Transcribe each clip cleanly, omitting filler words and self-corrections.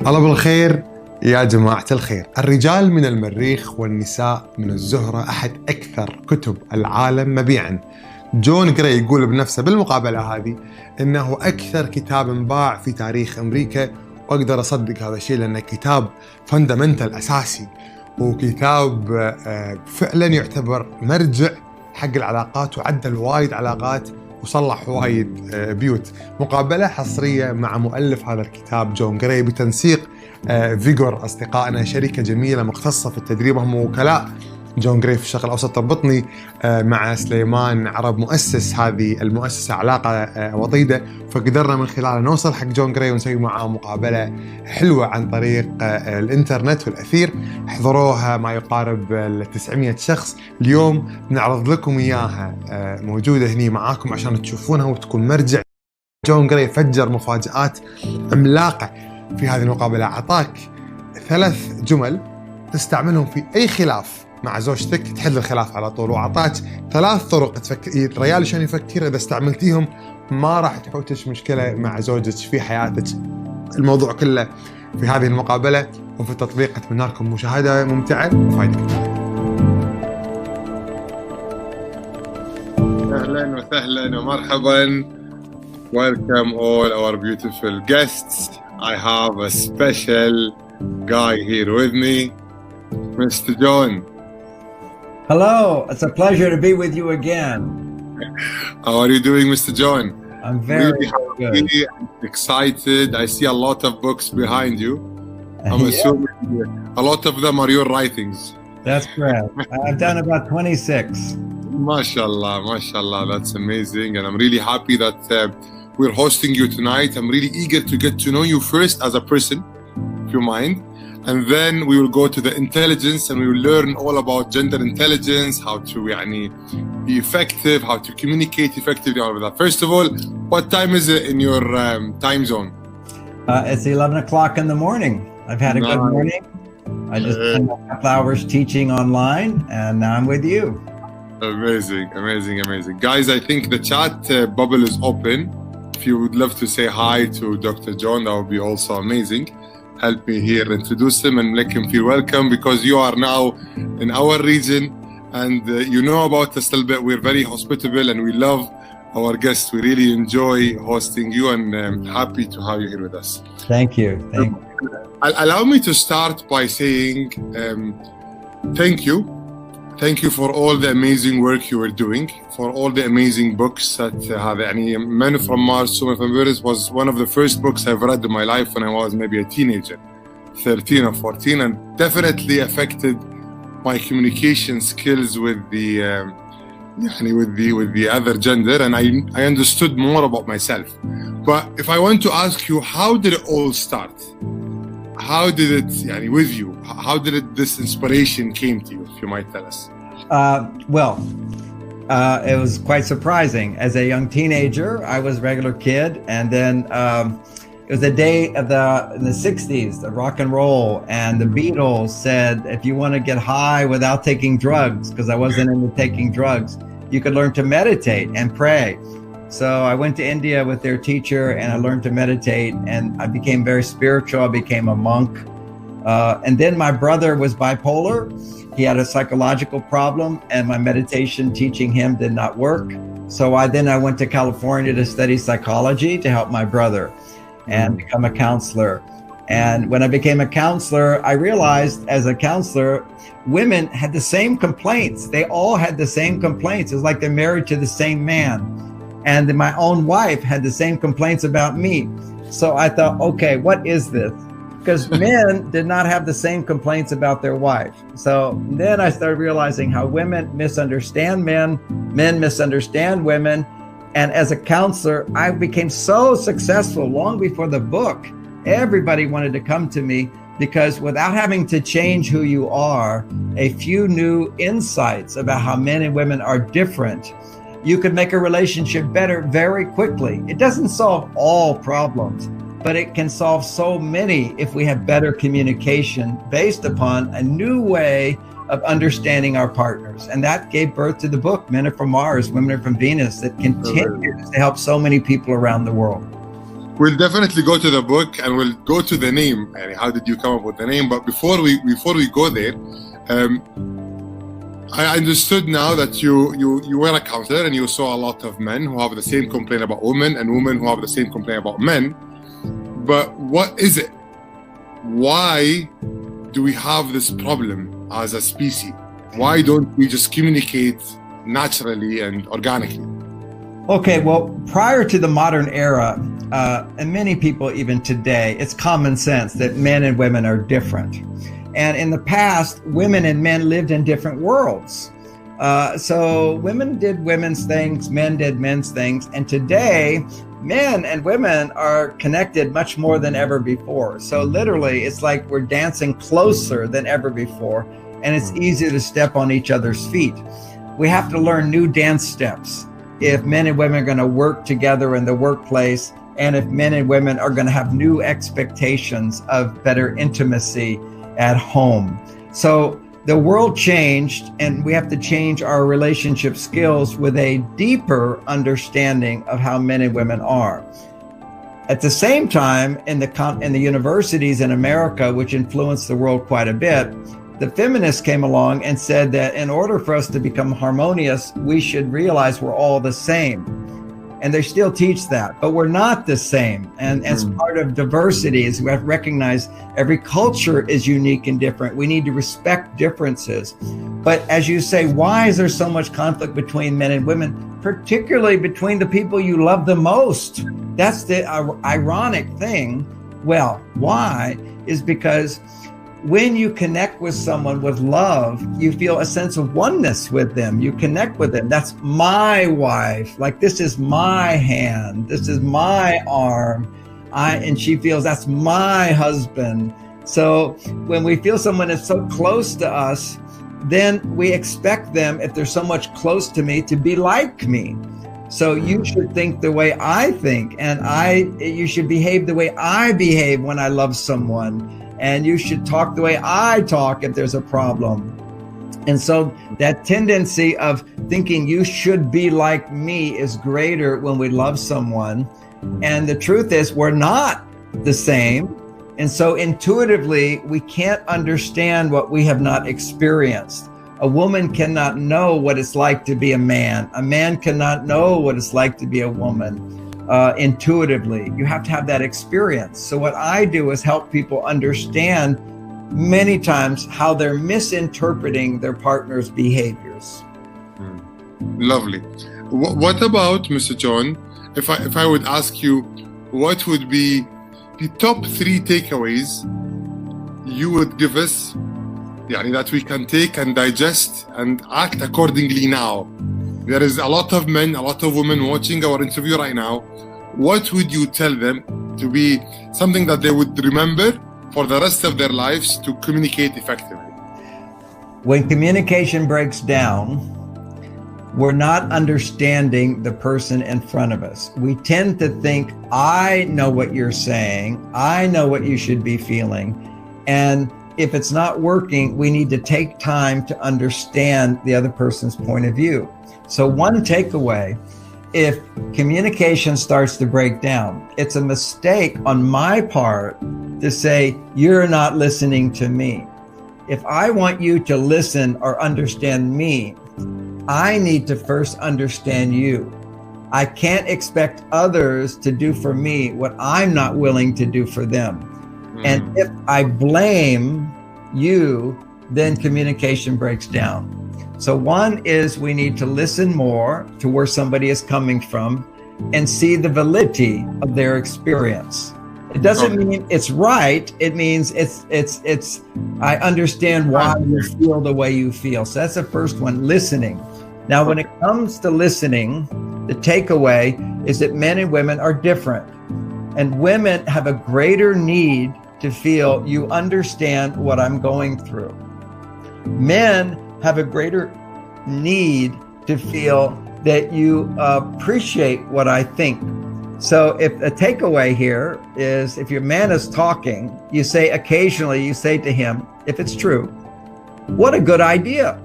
الله بالخير يا جماعة الخير. الرجال من المريخ والنساء من الزهرة أحد أكثر كتب العالم مبيعاً. جراي يقول بنفسه بالمقابلة هذه إنه أكثر كتاب انباع في تاريخ أمريكا، وأقدر أصدق هذا الشيء لأنه كتاب فندمنتال أساسي، وكتاب فعلاً يعتبر مرجع حق العلاقات، وعدل وايد علاقات وصلح وايد بيوت. مقابلة حصرية مع مؤلف هذا الكتاب جراي بتنسيق فيجور أصدقائنا، شركة جميلة مختصة في التدريب، هم وكلاء جراي في الشرق الأوسط. ربطني مع سليمان عرب مؤسس هذه المؤسسة علاقة وطيدة، فقدرنا من خلاله نوصل حق جراي ونسوي معاه مقابلة حلوة عن طريق الإنترنت والأثير. حضروها ما يقارب 900 شخص. اليوم نعرض لكم إياها موجودة هني معاكم عشان تشوفونها وتكون مرجع. جراي فجر مفاجآت عملاقة في هذه المقابلة. أعطاك 3 جمل تستعملهم في أي خلاف مع زوجتك تحل الخلاف على طول، وأعطاك 3 طرق الرجال شلون يفكر إذا استعملتيهم ما راح تحوتش مشكلة مع زوجك في حياتك. الموضوع كله في هذه المقابلة وفي التطبيق. أتمنى لكم مشاهدة ممتعة وفائدة كثيرة. أهلا وسهلا ومرحبا. Welcome all our beautiful guests. I have a special guy here with me, Mr. John. Hello, it's a pleasure to be with you again. How are you doing, Mr. John? I'm very good. Excited. I see a lot of books behind you. I'm assuming a lot of them are your writings. That's correct. I've done about 26. MashaAllah, MashaAllah. That's amazing. And I'm really happy that we're hosting you tonight. I'm really eager to get to know you first as a person, if you mind. And then we will go to the intelligence and we will learn all about gender intelligence, how to be effective, how to communicate effectively, all of that. First of all, what time is it in your time zone? It's 11 o'clock in the morning. I've had a good morning. I just spent a couple hours teaching online and now I'm with you. Amazing, amazing, amazing. Guys, I think the chat bubble is open. If you would love to say hi to Dr. John, that would be also amazing. Help me here introduce him and make him feel welcome, because you are now in our region and you know about us a little bit. We're very hospitable and we love our guests. We really enjoy hosting you and happy to have you here with us. Thank you. Thank you. Allow me to start by saying thank you. Thank you for all the amazing work you are doing, for all the amazing books that have. Men from Mars, Women from Venus was one of the first books I've read in my life when I was maybe a teenager, 13 or 14, and definitely affected my communication skills with the other gender, and I understood more about myself. But if I want to ask you, how did it all start? How did it, with you? How did this inspiration came to you, if you might tell us? It was quite surprising. As a young teenager, I was a regular kid, and then it was the day of in the 60s, the rock and roll, and the Beatles said, if you want to get high without taking drugs, because I wasn't into taking drugs, you could learn to meditate and pray. So I went to India with their teacher and I learned to meditate, and I became very spiritual. I became a monk. And then my brother was bipolar. He had a psychological problem and my meditation teaching him did not work. So I went to California to study psychology to help my brother and become a counselor. And when I became a counselor, I realized as a counselor, women had the same complaints. They all had the same complaints. It's like they're married to the same man. And my own wife had the same complaints about me. So I thought, okay, what is this? Because men did not have the same complaints about their wife. So then I started realizing how women misunderstand men, men misunderstand women. And as a counselor, I became so successful long before the book. Everybody wanted to come to me because without having to change who you are, a few new insights about how men and women are different, you could make a relationship better very quickly. It doesn't solve all problems, but it can solve so many if we have better communication based upon a new way of understanding our partners. And that gave birth to the book, Men Are From Mars, Women Are From Venus, that continues to help so many people around the world. We'll definitely go to the book and we'll go to the name. And how did you come up with the name? But before we go there, I understood now that you were a counselor and you saw a lot of men who have the same complaint about women and women who have the same complaint about men. But what is it? Why do we have this problem as a species? Why don't we just communicate naturally and organically? Okay, well, prior to the modern era, and many people even today, it's common sense that men and women are different. And in the past, women and men lived in different worlds. So women did women's things, men did men's things. And today, men and women are connected much more than ever before. So literally, it's like we're dancing closer than ever before. And it's easier to step on each other's feet. We have to learn new dance steps if men and women are going to work together in the workplace, and if men and women are going to have new expectations of better intimacy at home. So the world changed, and we have to change our relationship skills with a deeper understanding of how men and women are. At the same time, in the universities in America, which influenced the world quite a bit, the feminists came along and said that in order for us to become harmonious, we should realize we're all the same. And they still teach that, but we're not the same. And as part of diversity is we have to recognize every culture is unique and different. We need to respect differences. But as you say, why is there so much conflict between men and women, particularly between the people you love the most? That's the ironic thing. Well, why is because when you connect with someone with love, you feel a sense of oneness with them. You connect with them. That's my wife. Like, this is my hand. This is my arm. And she feels that's my husband. So when we feel someone is so close to us, then we expect them, if they're so much close to me, to be like me. So you should think the way I think, and you should behave the way I behave when I love someone. And you should talk the way I talk if there's a problem. And so that tendency of thinking you should be like me is greater when we love someone. And the truth is we're not the same. And so intuitively, we can't understand what we have not experienced. A woman cannot know what it's like to be a man. A man cannot know what it's like to be a woman. Intuitively, you have to have that experience. So what I do is help people understand many times how they're misinterpreting their partner's behaviors. Lovely. What about, Mr. John, if I would ask you, what would be the top 3 takeaways you would give us, that we can take and digest and act accordingly now? There is a lot of men, a lot of women watching our interview right now. What would you tell them to be something that they would remember for the rest of their lives to communicate effectively? When communication breaks down, we're not understanding the person in front of us. We tend to think, I know what you're saying. I know what you should be feeling. And if it's not working, we need to take time to understand the other person's point of view. So one takeaway, if communication starts to break down, it's a mistake on my part to say, you're not listening to me. If I want you to listen or understand me, I need to first understand you. I can't expect others to do for me what I'm not willing to do for them. And if I blame you, then communication breaks down. So one is we need to listen more to where somebody is coming from and see the validity of their experience. It doesn't mean it's right. It means it's I understand why you feel the way you feel. So that's the first one, listening. Now, when it comes to listening, the takeaway is that men and women are different. And women have a greater need to feel you understand what I'm going through. Men have a greater need to feel that you appreciate what I think. So if a takeaway here is, if your man is talking, you say occasionally, you say to him, if it's true, what a good idea.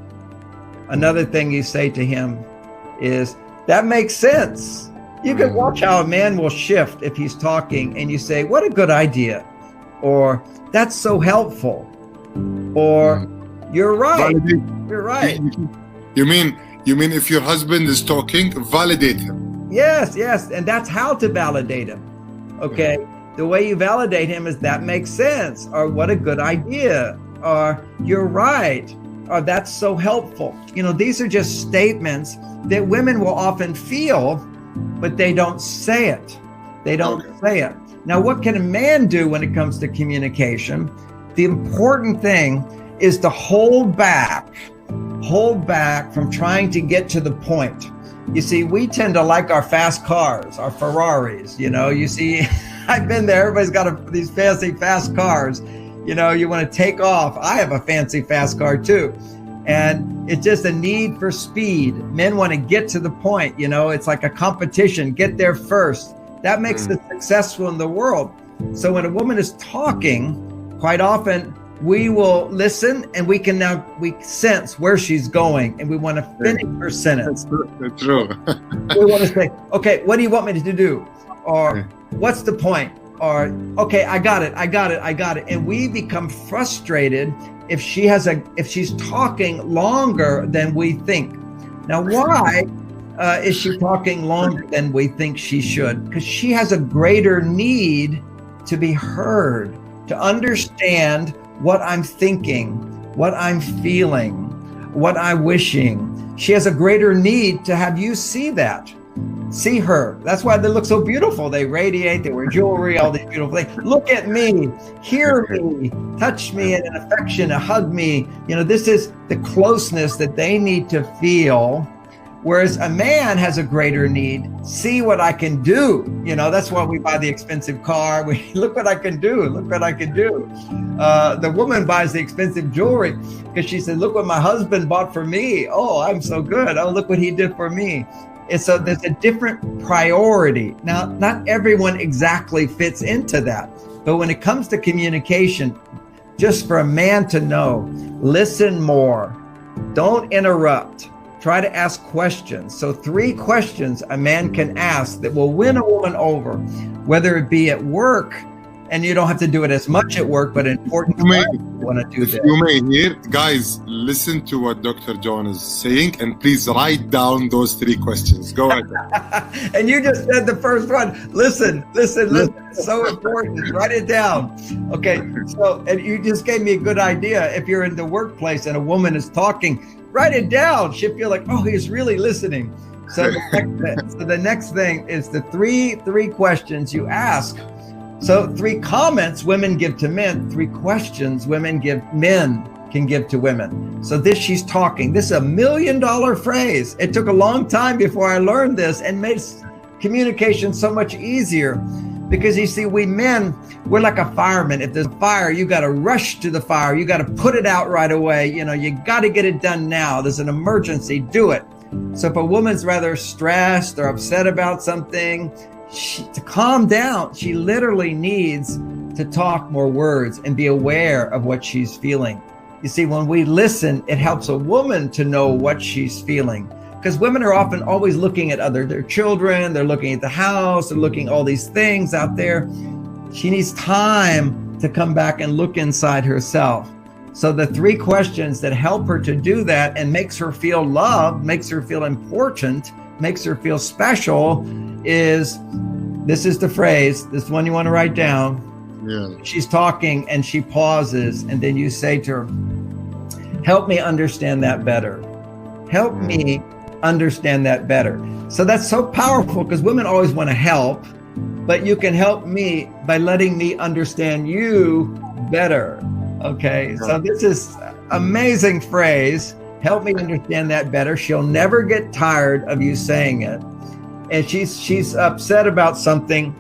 Another thing you say to him is, that makes sense. You can watch how a man will shift if he's talking and you say, what a good idea, or that's so helpful, or you're right. You're right. You mean if your husband is talking, validate him. Yes, and that's how to validate him. Okay. The way you validate him is that makes sense, or what a good idea, or you're right, or that's so helpful. These are just statements that women will often feel, but they don't say it. They don't say it. Now, what can a man do when it comes to communication? The important thing is to hold back from trying to get to the point. You see, we tend to like our fast cars, our Ferraris, you see, I've been there. Everybody's got these fancy fast cars. You want to take off. I have a fancy fast car too. And it's just a need for speed. Men want to get to the point, it's like a competition, get there first. That makes us successful in the world. So when a woman is talking, quite often we will listen and we sense where she's going and we want to finish her sentence. That's true. We want to say, okay, what do you want me to do? Or what's the point? Or, okay, I got it. And we become frustrated if she's talking longer than we think. Now, why is she talking longer than we think she should? Because she has a greater need to be heard, to understand what I'm thinking, what I'm feeling, what I'm wishing. She has a greater need to have you see that. See her. That's why they look so beautiful. They radiate, they wear jewelry, all these beautiful things. Look at me, hear me, touch me in an affection, hug me. This is the closeness that they need to feel. Whereas a man has a greater need. See what I can do. That's why we buy the expensive car. Look what I can do. Look what I can do. The woman buys the expensive jewelry because she said, look what my husband bought for me. Oh, I'm so good. Oh, look what he did for me. And so there's a different priority. Now, not everyone exactly fits into that. But when it comes to communication, just for a man to know, listen more. Don't interrupt. Try to ask questions. So 3 questions a man can ask that will win a woman over, whether it be at work, and you don't have to do it as much at work, but important you want to do that. You may hear, guys, listen to what Dr. John is saying, and please write down those 3 questions. Go ahead. And you just said the first one. Listen. It's so important. Write it down. Okay. So, and you just gave me a good idea. If you're in the workplace and a woman is talking, write it down. She'll feel like, oh, he's really listening. So the next thing is the three questions you ask. So 3 comments women give to men, 3 questions men can give to women. So she's talking. This is a $1 million phrase. It took a long time before I learned this and made communication so much easier. Because you see, we men, we're like a fireman. If there's a fire, you got to rush to the fire. You got to put it out right away. You got to get it done now. There's an emergency, do it. So if a woman's rather stressed or upset about something, to calm down, she literally needs to talk more words and be aware of what she's feeling. You see, when we listen, it helps a woman to know what she's feeling. Because women are often always looking at their children, they're looking at the house, they're looking at all these things out there. She needs time to come back and look inside herself. So the 3 questions that help her to do that and makes her feel loved, makes her feel important, makes her feel special this is the phrase, this one you want to write down. Yeah. She's talking and she pauses, and then you say to her, help me understand that better. Help me understand that better. So that's so powerful because women always want to help, but you can help me by letting me understand you better. Okay, so this is amazing phrase. Help me understand that better. She'll never get tired of you saying it. And she's upset about something.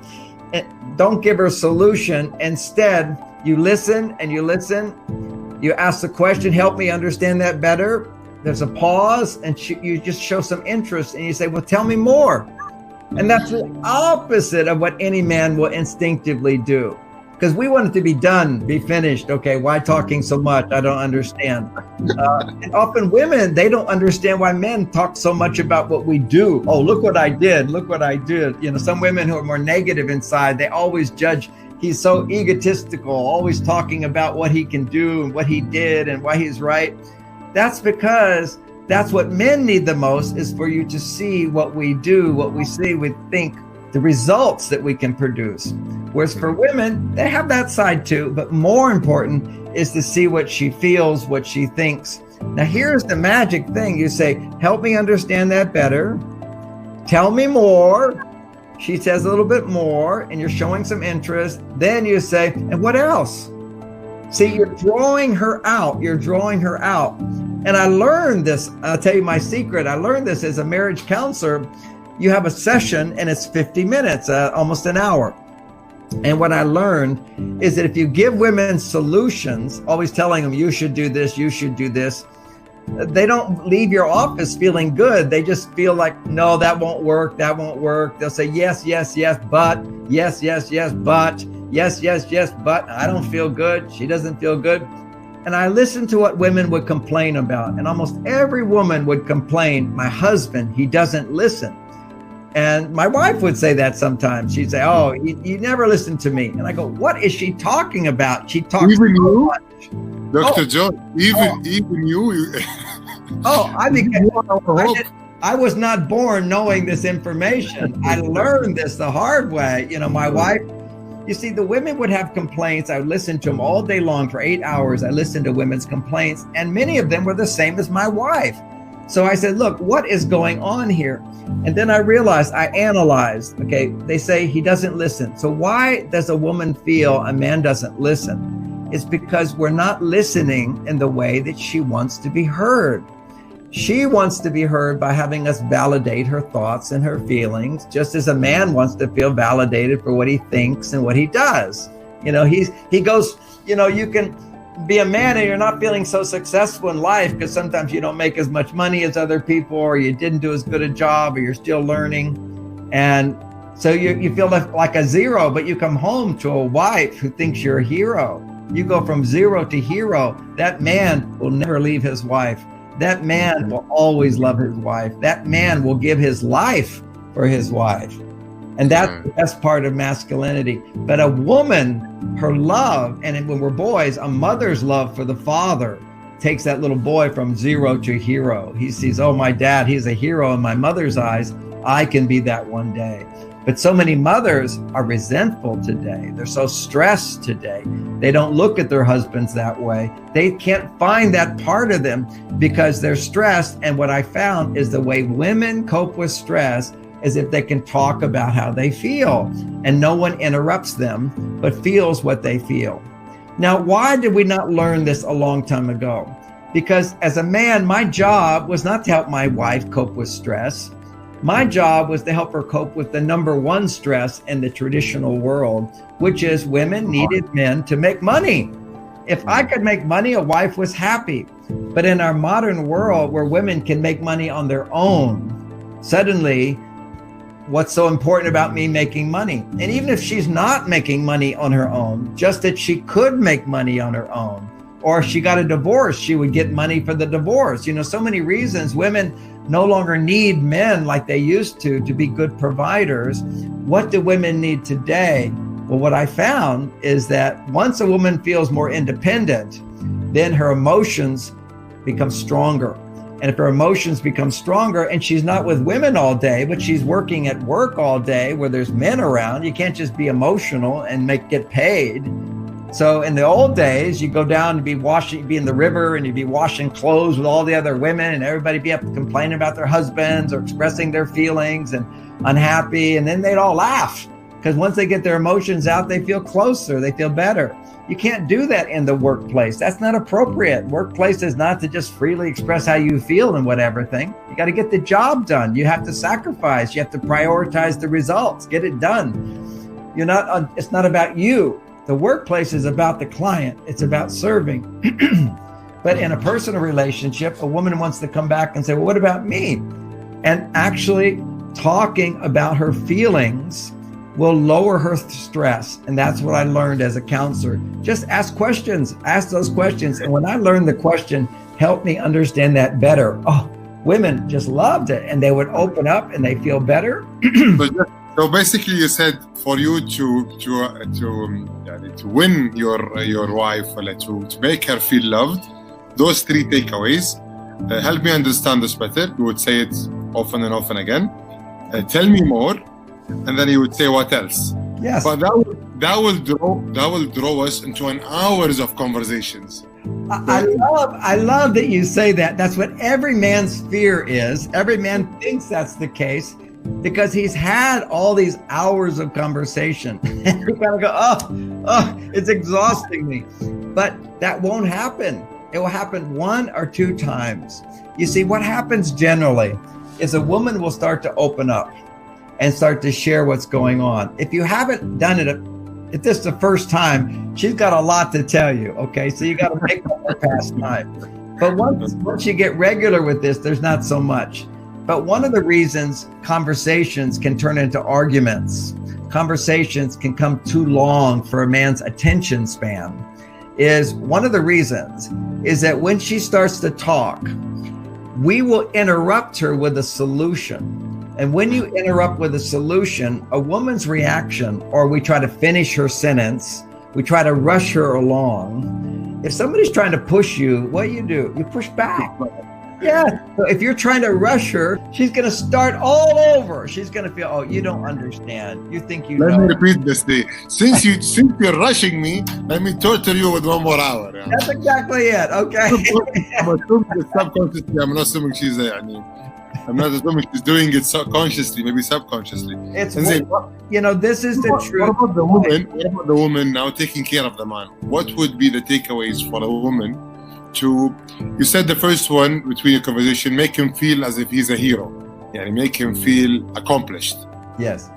Don't give her a solution. Instead, you listen and you listen. You ask the question, help me understand that better. There's a pause and you just show some interest and you say, well, tell me more. And that's the opposite of what any man will instinctively do. Because we want it to be done, be finished. Okay, why talking so much? I don't understand. And often women, they don't understand why men talk so much about what we do. Oh, look what I did. Look what I did. You know, some women who are more negative inside, they always judge. He's so egotistical, always talking about what he can do and what he did and why he's right. That's because that's what men need the most, is for you to see what we do, what we say, we think, the results that we can produce. Whereas for women, they have that side too, but more important is to see what she feels, what she thinks. Now here's the magic thing. You say, help me understand that better. Tell me more. She says a little bit more, and you're showing some interest. Then you say, and what else? See, you're drawing her out. You're drawing her out. And I learned this. I'll tell you my secret. I learned this as a marriage counselor. You have a session and it's 50 minutes, almost an hour. And what I learned is that if you give women solutions, always telling them, you should do this, you should do this, they don't leave your office feeling good. They just feel like, no, that won't work. That won't work. They'll say, yes, yes, yes, but, yes, yes, yes, but, yes, yes, yes, but I don't feel good. She doesn't feel good. And I listened to what women would complain about. And almost every woman would complain, my husband, he doesn't listen. And my wife would say that sometimes. She'd say, oh, you never listen to me. And I go, what is she talking about? She talks even so you, much. Dr. John, even you. I was not born knowing this information. I learned this the hard way. You know, my wife, you see, the women would have complaints. I would listen to them all day long for 8 hours. I listened to women's complaints, and many of them were the same as my wife. So I said, look, what is going on here? And then I realized, I analyzed, okay, they say he doesn't listen. So why does a woman feel a man doesn't listen? It's because we're not listening in the way that she wants to be heard. She wants to be heard by having us validate her thoughts and her feelings, just as a man wants to feel validated for what he thinks and what he does. You know, he goes, you know, you can be a man and you're not feeling so successful in life because sometimes you don't make as much money as other people, or you didn't do as good a job, or you're still learning. And so you feel like a zero, but you come home to a wife who thinks you're a hero. You go from zero to hero. That man will never leave his wife. That man will always love his wife. That man will give his life for his wife. And that's the best part of masculinity. But a woman, her love, and when we're boys, a mother's love for the father takes that little boy from zero to hero. He sees, oh, my dad, he's a hero in my mother's eyes. I can be that one day. But so many mothers are resentful today. They're so stressed today. They don't look at their husbands that way. They can't find that part of them because they're stressed. And what I found is the way women cope with stress is if they can talk about how they feel, and no one interrupts them, but feels what they feel. Now, why did we not learn this a long time ago? Because as a man, my job was not to help my wife cope with stress. My job was to help her cope with the number one stress in the traditional world, which is women needed men to make money. If I could make money, a wife was happy. But in our modern world where women can make money on their own, suddenly, what's so important about me making money? And even if she's not making money on her own, just that she could make money on her own, or if she got a divorce, she would get money for the divorce. You know, so many reasons women no longer need men like they used to be good providers. What do women need today? Well, what I found is that once a woman feels more independent, then her emotions become stronger. And if her emotions become stronger and she's not with women all day, but she's working at work all day where there's men around, you can't just be emotional and get paid. So in the old days, you go down and be in the river and you'd be washing clothes with all the other women, and everybody be up complaining about their husbands or expressing their feelings and unhappy. And then they'd all laugh because once they get their emotions out, they feel closer, they feel better. You can't do that in the workplace. That's not appropriate. Workplace is not to just freely express how you feel and whatever thing. You got to get the job done. You have to sacrifice. You have to prioritize the results. Get it done. It's not about you. The workplace is about the client. It's about serving. But in a personal relationship, a woman wants to come back and say, well, what about me? And actually talking about her feelings will lower her stress. And that's what I learned as a counselor. Just ask questions, ask those questions. And when I learned the question, help me understand that better. Oh, women just loved it, and they would open up and they feel better. So basically, you said for you to win your wife, or to make her feel loved, those 3 takeaways. Help me understand this better. You would say it often and often again. Tell me more, and then you would say what else. Yes. But that will draw us into an hours of conversations. I love that you say that. That's what every man's fear is. Every man thinks that's the case because he's had all these hours of conversation. And you kind of go, oh, it's exhausting me. But that won't happen. It will happen 1 or 2 times. You see, what happens generally is a woman will start to open up and start to share what's going on. If you haven't done it, if this is the first time, she's got a lot to tell you, okay? So you got to make up her past time. But once you get regular with this, there's not so much. But one of the reasons conversations can turn into arguments, conversations can come too long for a man's attention span, is one of the reasons is that when she starts to talk, we will interrupt her with a solution. And when you interrupt with a solution, a woman's reaction, or we try to finish her sentence, we try to rush her along. If somebody's trying to push you, what do? You push back. Yeah. So if you're trying to rush her, she's going to start all over. She's going to feel, oh, you don't understand. You think you know. Let me repeat this day. Since you're rushing me, let me torture you with 1 more hour. Yeah. That's exactly it. Okay. I'm assuming subconsciously. I'm not assuming I'm not assuming she's doing it consciously, maybe subconsciously. This is the truth. What about the woman now taking care of the man? What would be the takeaways for a woman you said the first one between your conversation, make him feel as if he's a hero. Make him feel accomplished. Yes.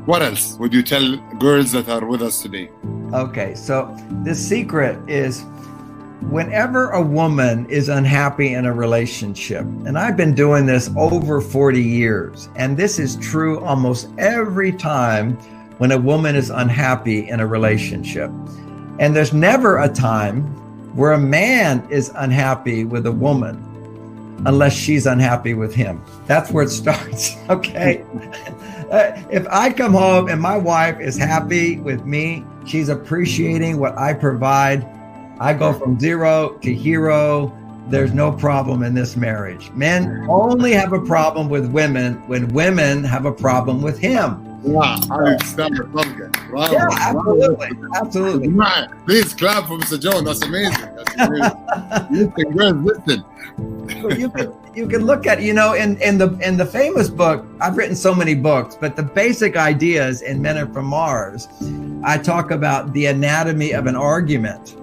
What else would you tell girls that are with us today? Okay, so the secret is whenever a woman is unhappy in a relationship, and I've been doing this over 40 years, and this is true almost every time when a woman is unhappy in a relationship. And there's never a time where a man is unhappy with a woman unless she's unhappy with him. That's where it starts, okay? If I come home and my wife is happy with me, she's appreciating what I provide, I go from 0 to hero. There's no problem in this marriage. Men only have a problem with women when women have a problem with him. Wow, I understand the target. Wow. Yeah, absolutely. Please clap for Mr. John. That's amazing. Listen, girls, listen. You can look at, in the famous book, I've written so many books, but the basic ideas in Men Are From Mars, I talk about the anatomy of an argument.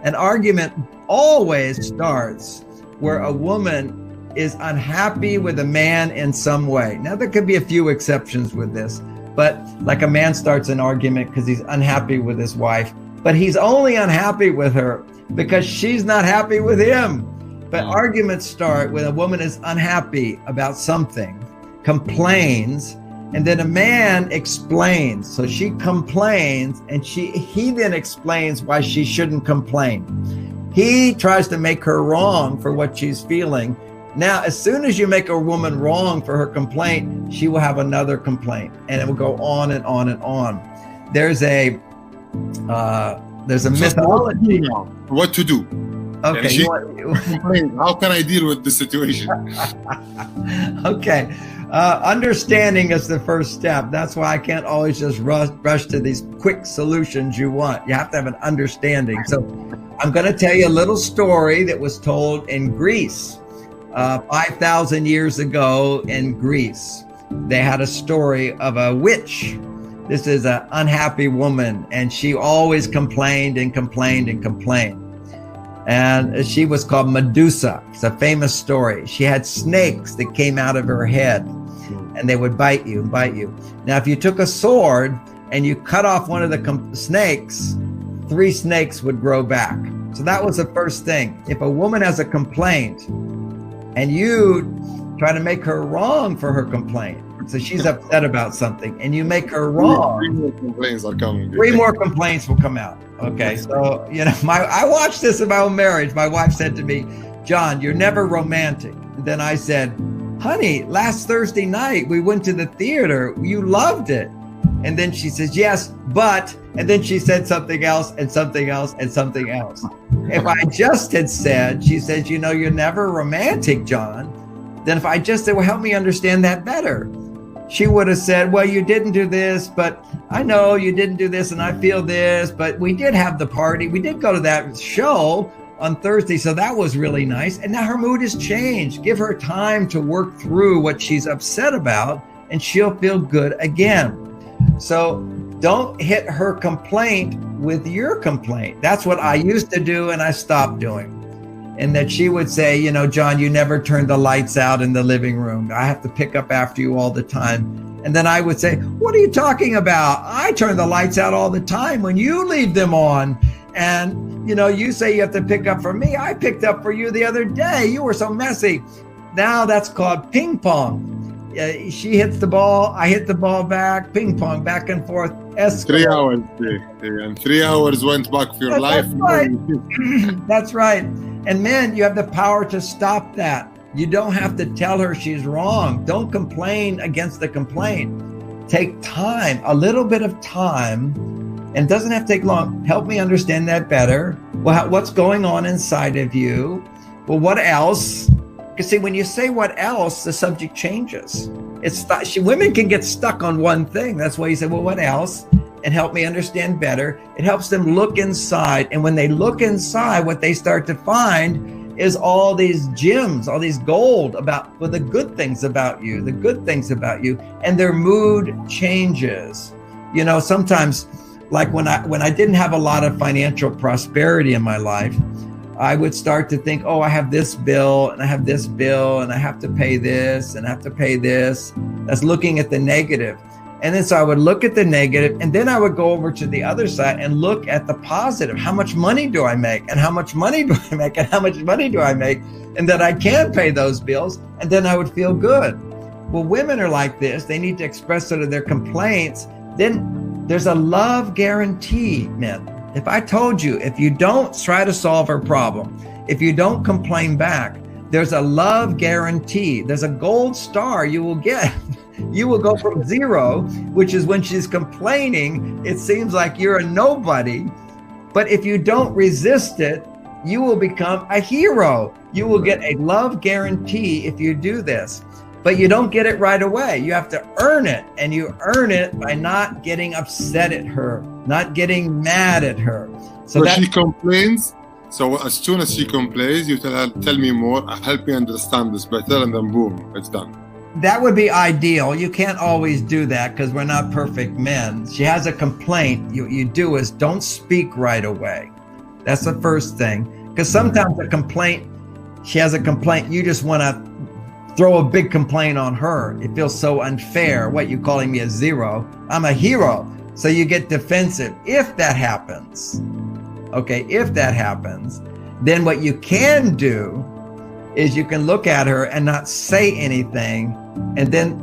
An argument always starts where a woman is unhappy with a man in some way. Now, there could be a few exceptions with this, but like a man starts an argument because he's unhappy with his wife, but he's only unhappy with her because she's not happy with him. But arguments start when a woman is unhappy about something, complains, and then a man explains. So she complains, and he then explains why she shouldn't complain. He tries to make her wrong for what she's feeling. Now, as soon as you make a woman wrong for her complaint, she will have another complaint, and it will go on and on and on. There's a mythology. What to do? Okay. How can I deal with this situation? Okay. Understanding is the first step. That's why I can't always just rush to these quick solutions you want. You have to have an understanding. So I'm going to tell you a little story that was told in Greece 5,000 years ago in Greece. They had a story of a witch. This is an unhappy woman, and she always complained and complained and complained. And she was called Medusa. It's a famous story. She had snakes that came out of her head, and they would bite you and bite you. Now, if you took a sword and you cut off one of the snakes, 3 snakes would grow back. So that was the first thing. If a woman has a complaint and you try to make her wrong for her complaint, so she's upset about something, and you make her wrong, 3 more complaints are coming. 3 more complaints will come out. Okay, so I watched this in my own marriage. My wife said to me, John, you're never romantic. And then I said, honey, last Thursday night we went to the theater. You loved it. And then she says, yes, but, and then she said something else and something else and something else. If I just had said, she says, you know, you're never romantic, John. Then if I just said, well, help me understand that better. She would have said, well, you didn't do this, but I know you didn't do this and I feel this, but we did have the party. We did go to that show on Thursday. So that was really nice. And now her mood has changed. Give her time to work through what she's upset about and she'll feel good again. So don't hit her complaint with your complaint. That's what I used to do and I stopped doing. And that she would say, you know, John, you never turn the lights out in the living room. I have to pick up after you all the time. And then I would say, what are you talking about? I turn the lights out all the time when you leave them on. And, you know, you say you have to pick up for me. I picked up for you the other day. You were so messy. Now that's called ping pong. She hits the ball, I hit the ball back, ping pong, back and forth. 3 hours. And 3 hours went back for your life. That's right. That's right. And men, you have the power to stop that. You don't have to tell her she's wrong. Don't complain against the complaint. Take time, a little bit of time, and it doesn't have to take long. Help me understand that better. Well, what's going on inside of you? Well, what else? Because see, when you say what else, the subject changes. Women can get stuck on one thing. That's why you say, well, what else? And help me understand better. It helps them look inside. And when they look inside, what they start to find is all these gems, all these gold about the good things about you, the good things about you, and their mood changes. You know, sometimes like when I didn't have a lot of financial prosperity in my life, I would start to think, oh, I have this bill and I have this bill and I have to pay this and I have to pay this. That's looking at the negative. And then so I would look at the negative and then I would go over to the other side and look at the positive. How much money do I make? And how much money do I make? And how much money do I make? And that I can pay those bills. And then I would feel good. Well, women are like this. They need to express sort of their complaints. Then there's a love guarantee, men. If I told you, if you don't try to solve her problem, if you don't complain back, there's a love guarantee. There's a gold star you will get. You will go from 0, which is when she's complaining, it seems like you're a nobody. But if you don't resist it, you will become a hero. You will get a love guarantee if you do this. But you don't get it right away. You have to earn it. And you earn it by not getting upset at her, not getting mad at her. So she complains. So as soon as she complains, you tell her, tell me more, help me understand this better, and then boom, it's done. That would be ideal. You can't always do that because we're not perfect men. She has a complaint. You do is don't speak right away. That's the first thing. Because sometimes she has a complaint, you just want to throw a big complaint on her. It feels so unfair. What, you calling me a 0? I'm a hero. So you get defensive. If that happens, then what you can do is you can look at her and not say anything and then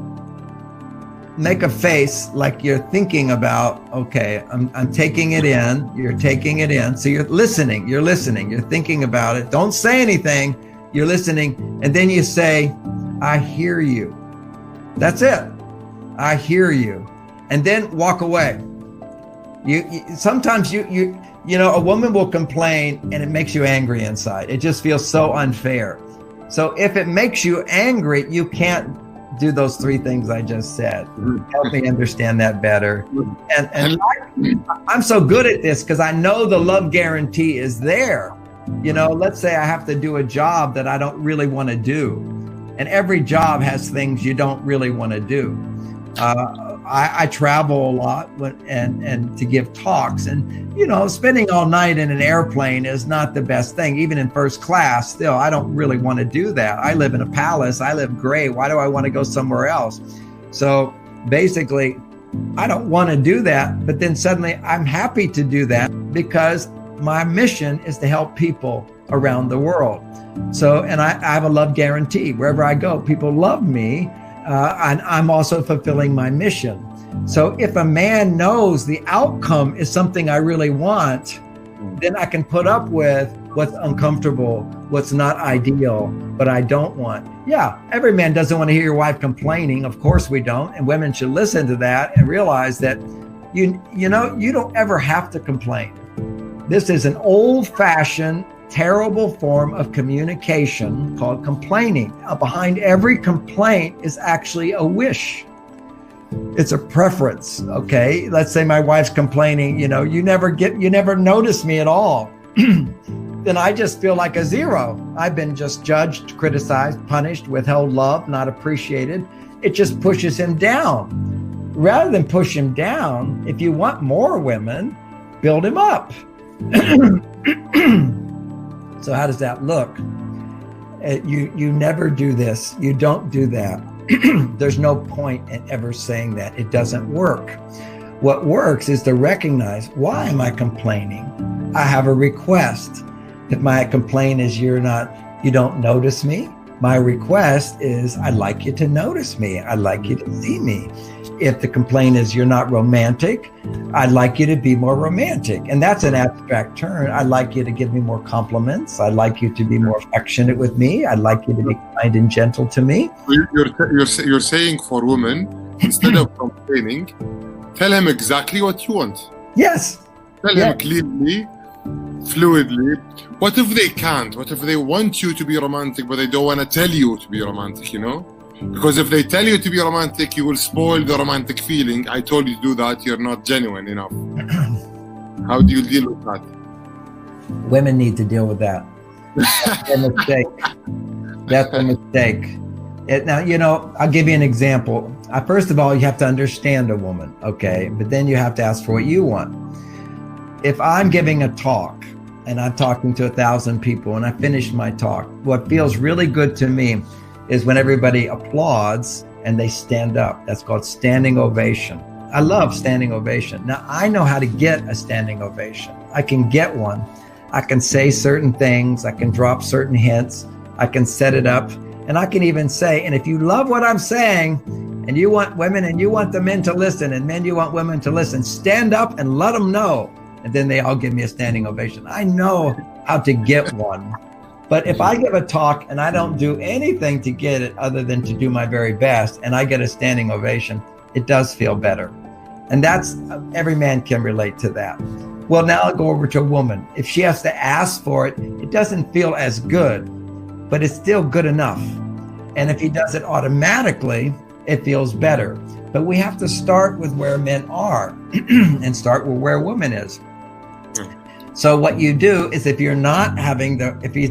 make a face like you're thinking about, okay, I'm taking it in, you're taking it in. So you're listening, you're thinking about it. Don't say anything, you're listening. And then you say, I hear you. That's it. I hear you. And then walk away. Sometimes you know, a woman will complain and it makes you angry inside. It just feels so unfair. So if it makes you angry, you can't do those 3 things I just said. Help me understand that better. And I'm so good at this because I know the love guarantee is there. You know, let's say I have to do a job that I don't really want to do. And every job has things you don't really want to do. I travel a lot and to give talks, and you know, spending all night in an airplane is not the best thing. Even in first class, still, I don't really want to do that. I live in a palace. I live great. Why do I want to go somewhere else? So basically, I don't want to do that. But then suddenly, I'm happy to do that because my mission is to help people around the world. So, and I have a love guarantee. Wherever I go, people love me. And I'm also fulfilling my mission. So if a man knows the outcome is something I really want, then I can put up with what's uncomfortable, what's not ideal, but I don't want. Yeah, every man doesn't want to hear your wife complaining. Of course we don't. And women should listen to that and realize that you don't ever have to complain. This is an old-fashioned, terrible form of communication called complaining. Behind every complaint is actually a wish. It's a preference, okay? Let's say my wife's complaining, you never notice me at all. Then I just feel like a zero. I've been just judged, criticized, punished, withheld love, not appreciated. It just pushes him down. Rather than push him down, if you want more women, build him up. So how does that look? You never do this. You don't do that. There's no point in ever saying that. It doesn't work. What works is to recognize, why am I complaining? I have a request. If my complaint is you don't notice me, my request is I'd like you to notice me. I'd like you to see me. If the complaint is you're not romantic, I'd like you to be more romantic. And that's an abstract term. I'd like you to give me more compliments. I'd like you to be more affectionate with me. I'd like you to be kind and gentle to me. You're saying for women, instead of complaining, tell him exactly what you want. Yes. Tell him clearly, fluidly. What if they can't? What if they want you to be romantic, but they don't want to tell you to be romantic, Because if they tell you to be romantic, you will spoil the romantic feeling. I told you to do that. You're not genuine enough. How do you deal with that? Women need to deal with that. That's a mistake. That's a mistake. Now, I'll give you an example. First of all, you have to understand a woman, okay? But then you have to ask for what you want. If I'm giving a talk and I'm talking to 1,000 people and I finish my talk, what feels really good to me is when everybody applauds and they stand up. That's called standing ovation. I love standing ovation. Now, I know how to get a standing ovation. I can get one. I can say certain things. I can drop certain hints. I can set it up. And I can even say, and if you love what I'm saying, and you want women and you want the men to listen, and men, you want women to listen, stand up and let them know. And then they all give me a standing ovation. I know how to get one. But if I give a talk and I don't do anything to get it other than to do my very best, and I get a standing ovation, it does feel better. And that's, every man can relate to that. Well, now I'll go over to a woman. If she has to ask for it, it doesn't feel as good, but it's still good enough. And if he does it automatically, it feels better. But we have to start with where men are and start with where a woman is. So what you do is if he's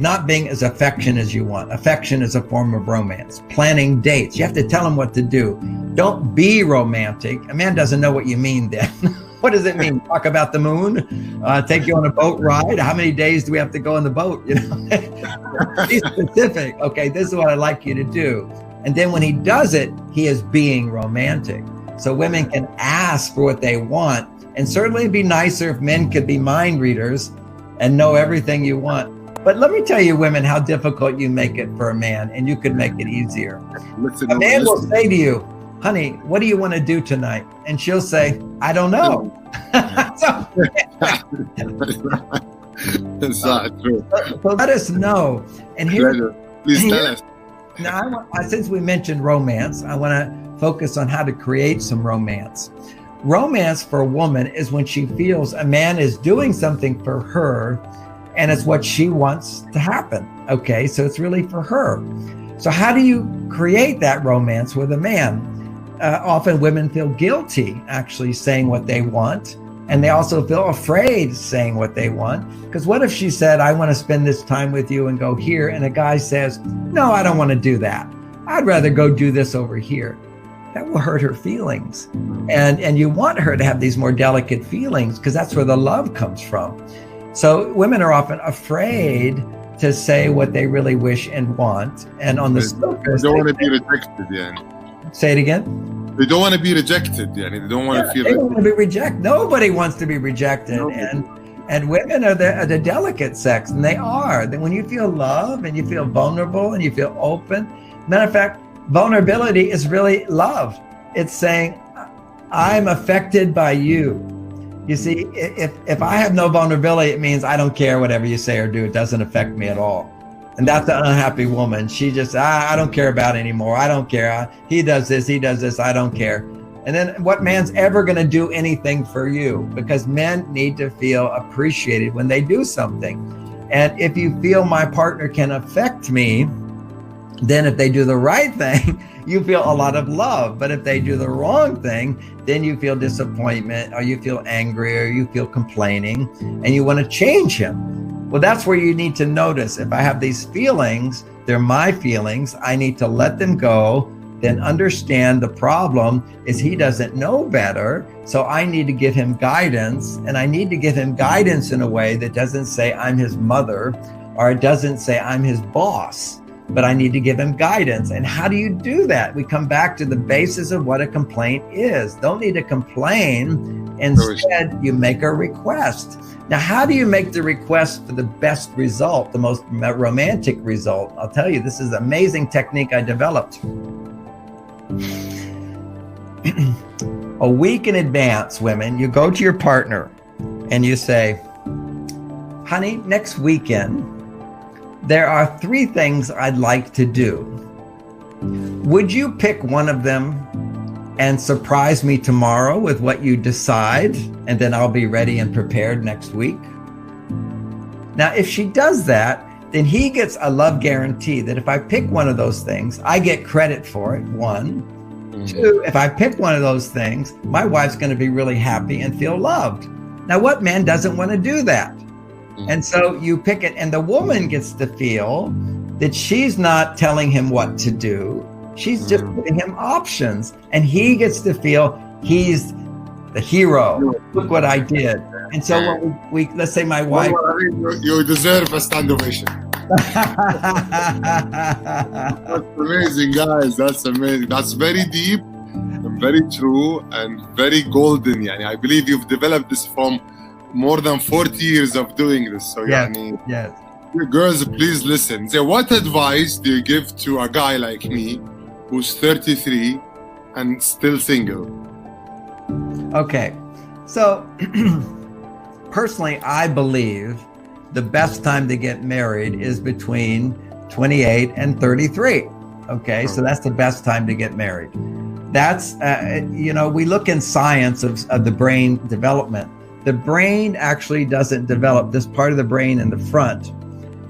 not being as affectionate as you want, affection is a form of romance, planning dates, you have to tell him what to do. Don't be romantic. A man doesn't know what you mean then. What does it mean? Talk about the moon? Take you on a boat ride? How many days do we have to go on the boat? Be specific. Okay, this is what I'd like you to do. And then when he does it, he is being romantic. So women can ask for what they want. And certainly it'd be nicer if men could be mind readers and know everything you want. But let me tell you, women, how difficult you make it for a man, and you could make it easier. A man will say to you, honey, what do you want to do tonight? And she'll say, I don't know. That's not true. So let us know. And here, please tell us. Now, since we mentioned romance, I want to focus on how to create some romance. Romance for a woman is when she feels a man is doing something for her and it's what she wants to happen. Okay, so it's really for her. So how do you create that romance with a man? Often women feel guilty actually saying what they want, and they also feel afraid saying what they want. Because what if she said, I want to spend this time with you and go here, and a guy says, no, I don't want to do that. I'd rather go do this over here. That will hurt her feelings. And you want her to have these more delicate feelings because that's where the love comes from. So women are often afraid to say what they really wish and want. And on the surface, they don't want to be rejected, yeah. Say it again. They don't want to be rejected, yeah. They don't want to feel. They don't want to be rejected. Nobody wants to be rejected. And women are the delicate sex, and they are. When you feel love and you feel vulnerable and you feel open. Matter of fact, vulnerability is really love. It's saying, I'm affected by you. You see, if I have no vulnerability, it means I don't care whatever you say or do. It doesn't affect me at all. And that's an unhappy woman. She just, I don't care about it anymore. I don't care. He does this, I don't care. And then what man's ever going to do anything for you? Because men need to feel appreciated when they do something. And if you feel my partner can affect me, then if they do the right thing, you feel a lot of love. But if they do the wrong thing, then you feel disappointment, or you feel angry, or you feel complaining, and you want to change him. Well, that's where you need to notice, if I have these feelings, they're my feelings, I need to let them go, then understand the problem is he doesn't know better. So I need to give him guidance, and I need to give him guidance in a way that doesn't say I'm his mother, or it doesn't say I'm his boss, but I need to give him guidance. And how do you do that? We come back to the basis of what a complaint is. Don't need to complain. Instead, you make a request. Now, how do you make the request for the best result, the most romantic result? I'll tell you, this is an amazing technique I developed. A week in advance, women, you go to your partner and you say, honey, next weekend, there are 3 things I'd like to do. Would you pick one of them and surprise me tomorrow with what you decide, and then I'll be ready and prepared next week? Now, if she does that, then he gets a love guarantee that if I pick one of those things, I get credit for it, 1. 2, if I pick one of those things, my wife's going to be really happy and feel loved. Now, what man doesn't want to do that? And so you pick it, and the woman gets to feel that she's not telling him what to do. She's just giving him options, and he gets to feel he's the hero. Look what I did. And so when we let's say my wife, you deserve a stand ovation. That's amazing, guys. That's amazing. That's very deep and very true and very golden. Yani, I believe you've developed this from more than 40 years of doing this. So yes, yani, yes. Girls, please listen. So what advice do you give to a guy like me who's 33 and still single? Okay. So personally, I believe the best time to get married is between 28 and 33. Okay. So that's the best time to get married. That's, we look in science of the brain development. The brain actually doesn't develop. This part of the brain in the front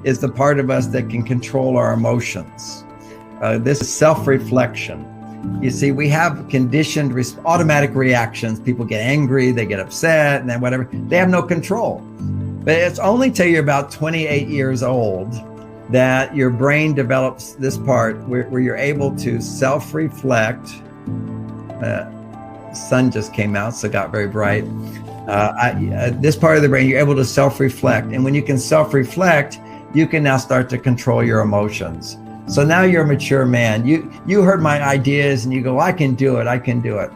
is the part of us that can control our emotions. This is self-reflection. You see, we have conditioned automatic reactions. People get angry, they get upset, and then whatever. They have no control. But it's only till you're about 28 years old that your brain develops this part where you're able to self-reflect. Sun just came out, so it got very bright. This part of the brain, you're able to self-reflect. And when you can self-reflect, you can now start to control your emotions. So now you're a mature man. You heard my ideas and you go, I can do it.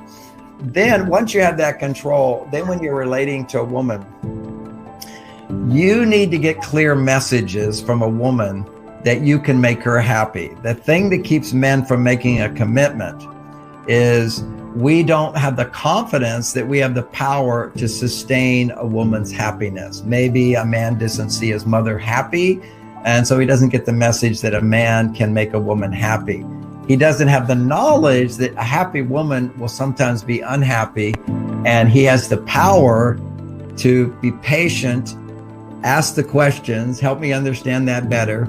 Then once you have that control, then when you're relating to a woman, you need to get clear messages from a woman that you can make her happy. The thing that keeps men from making a commitment is we don't have the confidence that we have the power to sustain a woman's happiness. Maybe a man doesn't see his mother happy, and so he doesn't get the message that a man can make a woman happy. He doesn't have the knowledge that a happy woman will sometimes be unhappy, and he has the power to be patient, ask the questions, help me understand that better,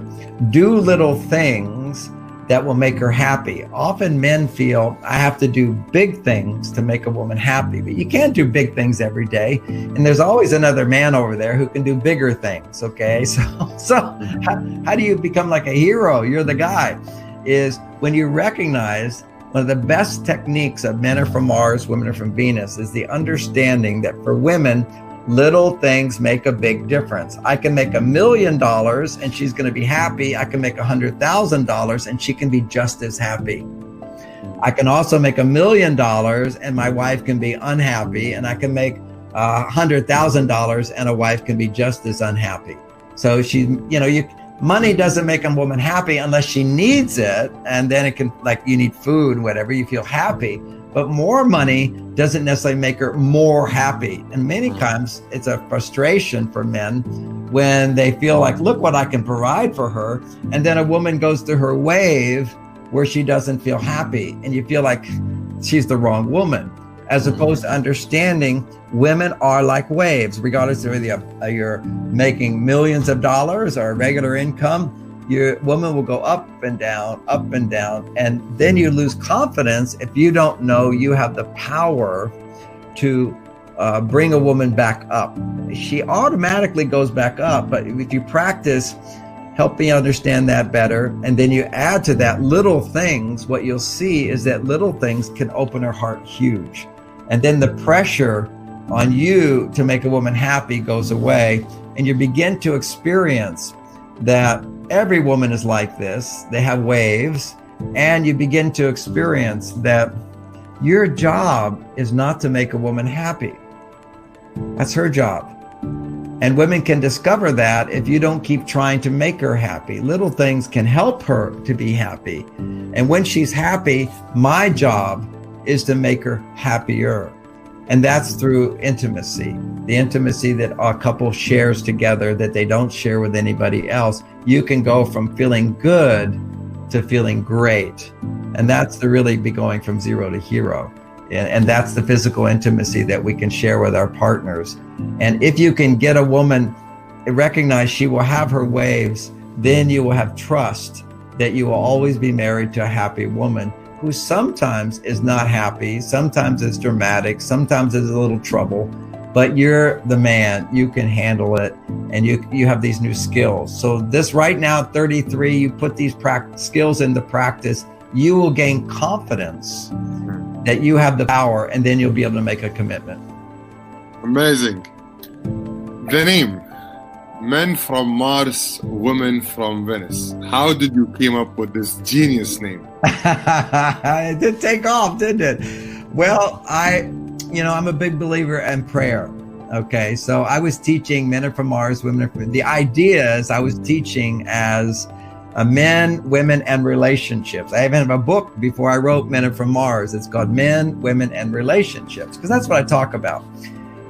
do little things that will make her happy. Often men feel I have to do big things to make a woman happy, but you can't do big things every day. And there's always another man over there who can do bigger things, okay? So how do you become like a hero? You're the guy. Is when you recognize one of the best techniques of men are from Mars, women are from Venus, is the understanding that for women, little things make a big difference. I can make $1 million and she's going to be happy. I can make $100,000 and she can be just as happy. I can also make $1 million and my wife can be unhappy, and I can make $100,000 and a wife can be just as unhappy. So money doesn't make a woman happy unless she needs it, and then it can, like you need food, whatever, you feel happy. But more money doesn't necessarily make her more happy. And many times it's a frustration for men when they feel like, look what I can provide for her. And then a woman goes through her wave where she doesn't feel happy. And you feel like she's the wrong woman, as opposed to understanding women are like waves, regardless of whether you're making millions of dollars or regular income. Your woman will go up and down, and then you lose confidence if you don't know you have the power to bring a woman back up. She automatically goes back up, but if you practice helping understand that better, and then you add to that little things, what you'll see is that little things can open her heart huge. And then the pressure on you to make a woman happy goes away, and you begin to experience that every woman is like this. They have waves, and you begin to experience that your job is not to make a woman happy. That's her job. And women can discover that if you don't keep trying to make her happy. Little things can help her to be happy. And when she's happy, my job is to make her happier. And that's through intimacy, the intimacy that a couple shares together that they don't share with anybody else. You can go from feeling good to feeling great. And that's the really be going from zero to hero. And that's the physical intimacy that we can share with our partners. And if you can get a woman, recognize she will have her waves, then you will have trust that you will always be married to a happy woman who sometimes is not happy, sometimes is dramatic, sometimes is a little trouble, but you're the man, you can handle it, and you have these new skills. So this right now, 33, you put these skills into practice, you will gain confidence that you have the power, and then you'll be able to make a commitment. Amazing. The name, Men from Mars, Women from Venus. How did you came up with this genius name? It did take off, didn't it? Well, I'm a big believer in prayer. Okay, so I was teaching Men from Mars, Women from Venus. The ideas I was teaching as men, women, and relationships. I even have a book before I wrote Men from Mars. It's called Men, Women, and Relationships, because that's what I talk about.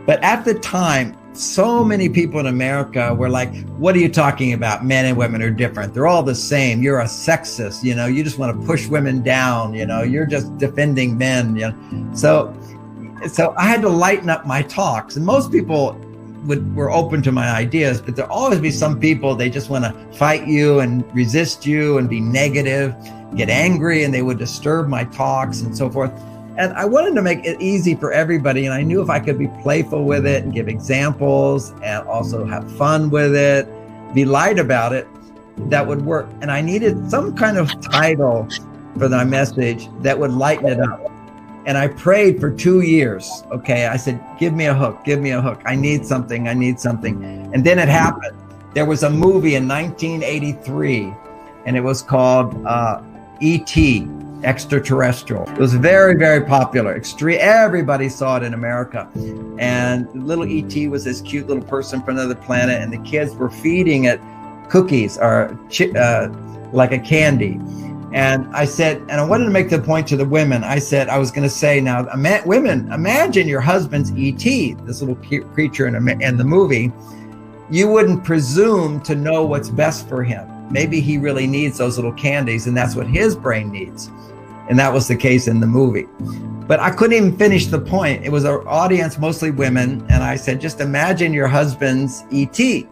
But at the time, so many people in America were like, what are you talking about? Men and women are different. They're all the same. You're a sexist, you just want to push women down, you're just defending men. So I had to lighten up my talks. And most people were open to my ideas, but there'll always be some people, they just want to fight you and resist you and be negative, get angry, and they would disturb my talks and so forth. And I wanted to make it easy for everybody. And I knew if I could be playful with it and give examples and also have fun with it, be light about it, that would work. And I needed some kind of title for my message that would lighten it up. And I prayed for 2 years. Okay, I said, give me a hook. I need something. And then it happened. There was a movie in 1983, and it was called E.T., Extraterrestrial. It was very, very popular. Everybody saw it in America. And little E.T. was this cute little person from another planet, and the kids were feeding it cookies or like a candy. And I said, and I wanted to make the point to the women. I said, I was going to say, now, women, imagine your husband's E.T., this little creature in the movie. You wouldn't presume to know what's best for him. Maybe he really needs those little candies, and that's what his brain needs. And that was the case in the movie. But I couldn't even finish the point. It was an audience, mostly women. And I said, just imagine your husband's E.T.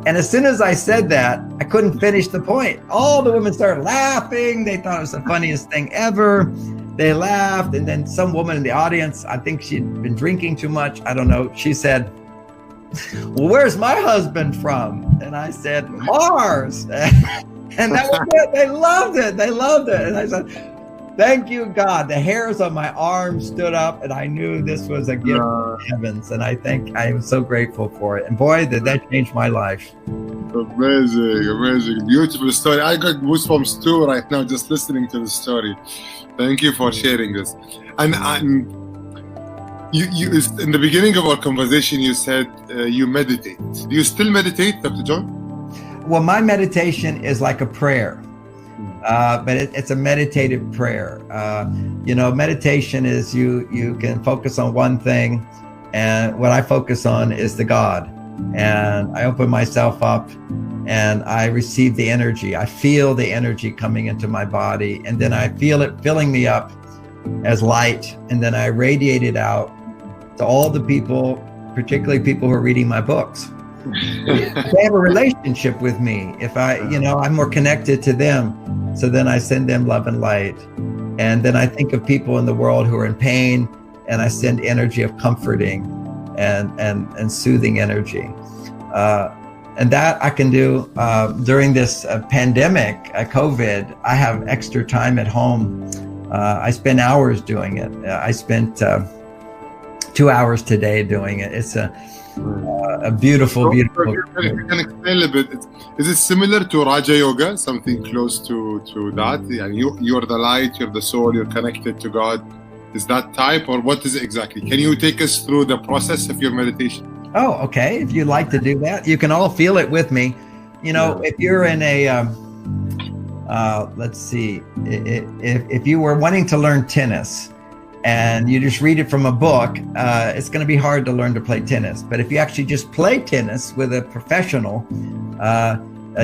And as soon as I said that, I couldn't finish the point. All the women started laughing. They thought it was the funniest thing ever. They laughed. And then some woman in the audience, I think she'd been drinking too much, I don't know, she said, well, where's my husband from? And I said, Mars. And that was it. They loved it. And I said, thank you, God. The hairs on my arms stood up, and I knew this was a gift from heavens. And I am so grateful for it. And boy, did that change my life. Amazing. Beautiful story. I got goosebumps too right now just listening to the story. Thank you for sharing this. And you in the beginning of our conversation, you said you meditate. Do you still meditate, Dr. John? Well, my meditation is like a prayer. but it's a meditative prayer. Meditation is you can focus on one thing, and what I focus on is the God. And I open myself up and I receive the energy. I feel the energy coming into my body, and then I feel it filling me up as light, and then I radiate it out to all the people, particularly people who are reading my books. They have a relationship with me. If I'm more connected to them, so then I send them love and light. And then I think of people in the world who are in pain, and I send energy of comforting and soothing energy. And that I can do during this pandemic, COVID. I have extra time at home. I spend hours doing it. I spent 2 hours today doing it. It's a beautiful. If you can explain a little bit, is it similar to Raja Yoga, something close to that? You're the light, you're the soul, you're connected to God. Is that type, or what is it exactly? Can you take us through the process of your meditation? Oh, okay. If you'd like to do that, you can all feel it with me. If you're in a, let's see, if you were wanting to learn tennis and you just read it from a book, it's going to be hard to learn to play tennis. But if you actually just play tennis with a professional,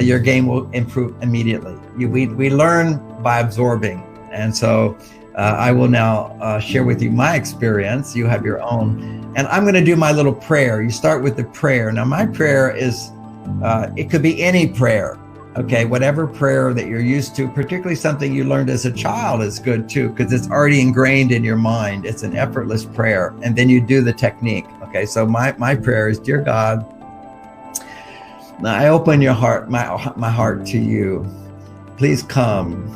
your game will improve immediately. We learn by absorbing. And so I will now share with you my experience. You have your own. And I'm going to do my little prayer. You start with the prayer. Now, my prayer is, it could be any prayer. Okay, whatever prayer that you're used to, particularly something you learned as a child, is good too, because it's already ingrained in your mind. It's an effortless prayer. And then you do the technique. Okay, so my prayer is, dear God, I open your heart, my heart to you. Please come,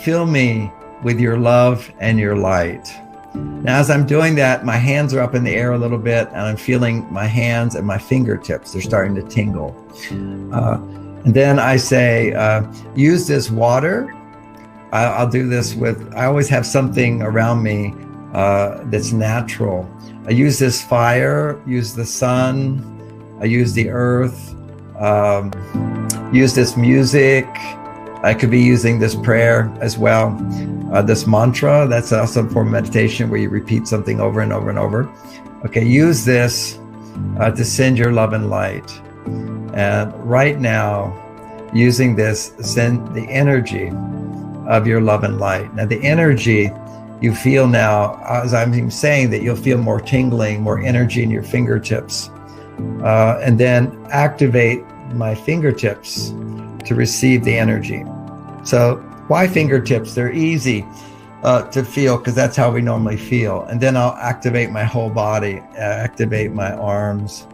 fill me with your love and your light. Now, as I'm doing that, my hands are up in the air a little bit, and I'm feeling my hands and my fingertips. They're starting to tingle. And then I say, use this water. I'll do this I always have something around me that's natural. I use this fire, use the sun, I use the earth, use this music. I could be using this prayer as well. This mantra, that's also a form of meditation where you repeat something over and over and over. Okay, use this to send your love and light. And right now, using this, send the energy of your love and light. Now, the energy you feel now, as I'm saying that, you'll feel more tingling, more energy in your fingertips. And then activate my fingertips to receive the energy. So why fingertips? They're easy to feel because that's how we normally feel. And then I'll activate my whole body, activate my arms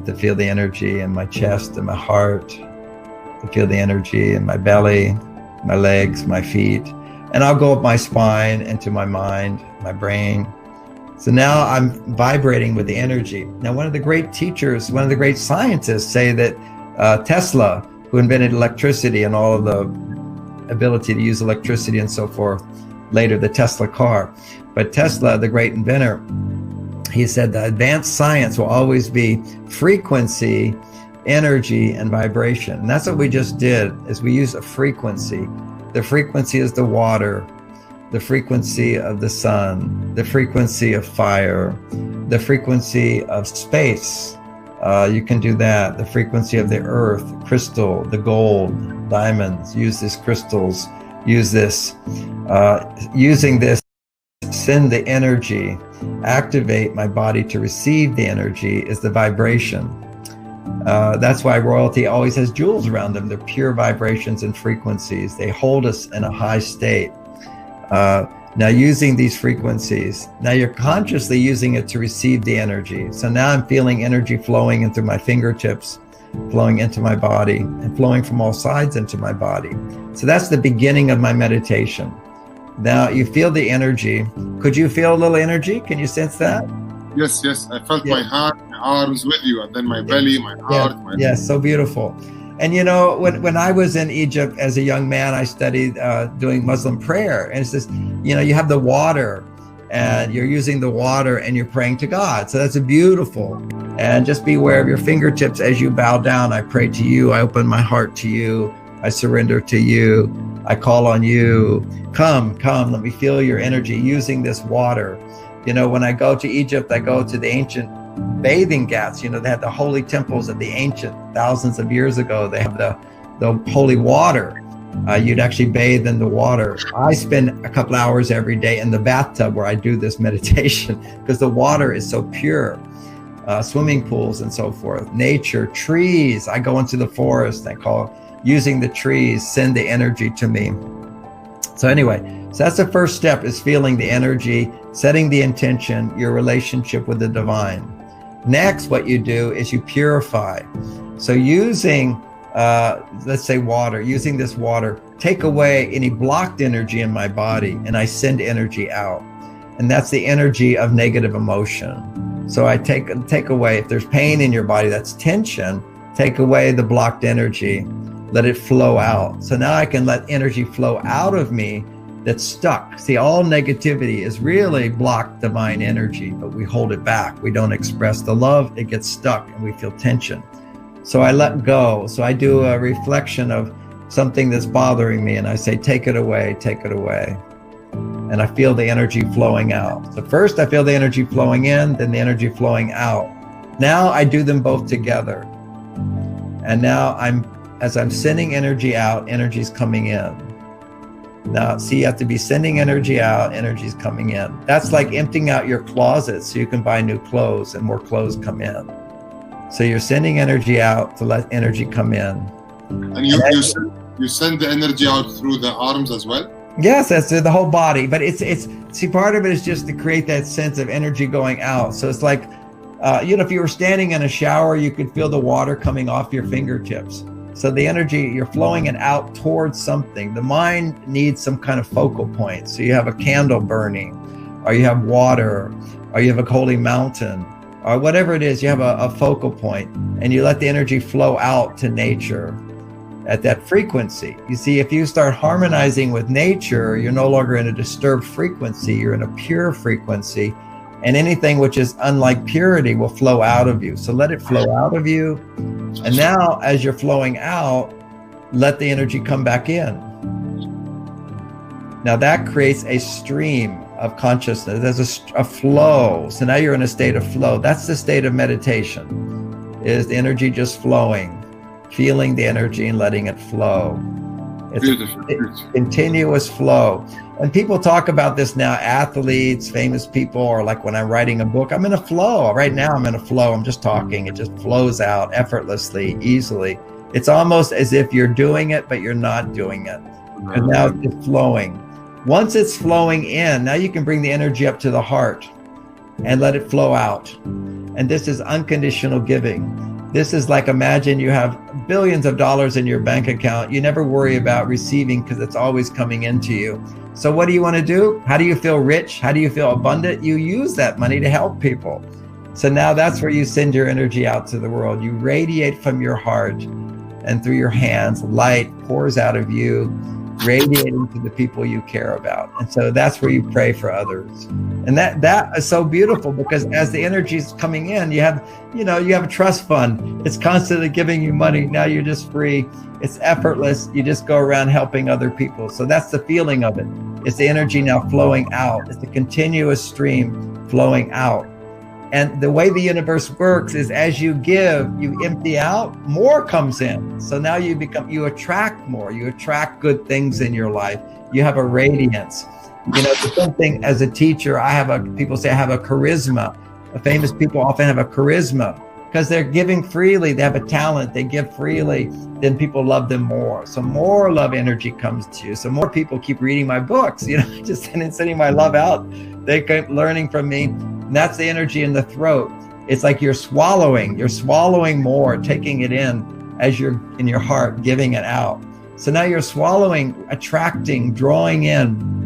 to feel the energy in my chest and my heart, to feel the energy in my belly, my legs, my feet. And I'll go up my spine into my mind, my brain. So now I'm vibrating with the energy. Now, one of the great teachers, one of the great scientists say that Tesla, who invented electricity and all of the ability to use electricity and so forth, later the Tesla car. But Tesla, the great inventor, he said that advanced science will always be frequency, energy, and vibration. And that's what we just did, is we use a frequency. The frequency is the water, the frequency of the sun, the frequency of fire, the frequency of space. You can do that. The frequency of the earth, crystal, the gold, diamonds. Use these crystals. Use this. Using this, send the energy. Activate my body to receive the energy is the vibration. That's why royalty always has jewels around them. They're pure vibrations and frequencies. They hold us in a high state. Now, using these frequencies, now you're consciously using it to receive the energy. So now I'm feeling energy flowing in through my fingertips, flowing into my body, and flowing from all sides into my body. So that's the beginning of my meditation. Now you feel the energy. Could you feel a little energy? Can you sense that? Yes. I felt my heart, my arms with you, and then my belly, my heart. Yes, so beautiful. And when I was in Egypt as a young man, I studied doing Muslim prayer. And it's this, you have the water, and you're using the water and you're praying to God. So that's beautiful. And just be aware of your fingertips as you bow down. I pray to you. I open my heart to you. I surrender to you. I call on you, come, let me feel your energy using this water. You know, when I go to Egypt, I go to the ancient bathing ghats. You know, they had the holy temples of the ancient, thousands of years ago. They have the holy water. You'd actually bathe in the water. I spend a couple hours every day in the bathtub where I do this meditation because the water is so pure. Swimming pools and so forth, nature, trees. I go into the forest. I call using the trees, send the energy to me. So anyway, so that's the first step, is feeling the energy, setting the intention, your relationship with the divine. Next, what you do is you purify. So using, let's say water, using this water, take away any blocked energy in my body, and I send energy out. And that's the energy of negative emotion. So I take away, if there's pain in your body, that's tension, take away the blocked energy, let it flow out. So now I can let energy flow out of me that's stuck. See, all negativity is really blocked divine energy, but we hold it back. We don't express the love, it gets stuck and we feel tension. So I let go. So I do a reflection of something that's bothering me and I say, take it away, take it away. And I feel the energy flowing out. So first I feel the energy flowing in, then the energy flowing out. Now I do them both together. And now as I'm sending energy out, energy's coming in. Now, see, you have to be sending energy out, energy's coming in. That's like emptying out your closet so you can buy new clothes and more clothes come in. So you're sending energy out to let energy come in. And you send the energy out through the arms as well? Yes, that's the whole body. But it's see, part of it is just to create that sense of energy going out. So it's like, if you were standing in a shower, you could feel the water coming off your fingertips. So the energy, you're flowing it out towards something. The mind needs some kind of focal point. So you have a candle burning, or you have water, or you have a holy mountain, or whatever it is, you have a focal point, and you let the energy flow out to nature at that frequency. You see, if you start harmonizing with nature, you're no longer in a disturbed frequency, you're in a pure frequency, and anything which is unlike purity will flow out of you. So let it flow out of you. And now as you're flowing out, let the energy come back in. Now that creates a stream of consciousness. There's a flow. So now you're in a state of flow. That's the state of meditation, is the energy just flowing, feeling the energy and letting it flow. It's a continuous flow. When people talk about this now, athletes, famous people, or like when I'm writing a book, I'm in a flow. Right now I'm in a flow. I'm just talking. It just flows out effortlessly, easily. It's almost as if you're doing it, but you're not doing it. And now it's flowing. Once it's flowing in, now you can bring the energy up to the heart and let it flow out. And this is unconditional giving. This is like, imagine you have billions of dollars in your bank account. You never worry about receiving because it's always coming into you. So what do you want to do? How do you feel rich? How do you feel abundant? You use that money to help people. So now that's where you send your energy out to the world. You radiate from your heart, and through your hands, light pours out of you, radiating to the people you care about. And so that's where you pray for others. And that is so beautiful, because as the energy is coming in, you have a trust fund. It's constantly giving you money. Now you're just free. It's effortless. You just go around helping other people. So that's the feeling of it. It's the energy now flowing out. It's a continuous stream flowing out. And the way the universe works is, as you give, you empty out, more comes in. So now you attract more. You attract good things in your life. You have a radiance. The same thing as a teacher, people say I have a charisma. Famous people often have a charisma because they're giving freely. They have a talent. They give freely. Then people love them more. So more love energy comes to you. So more people keep reading my books, just sending my love out. They keep learning from me. And that's the energy in the throat. It's like you're swallowing more, taking it in as you're in your heart, giving it out. So now you're swallowing, attracting, drawing in,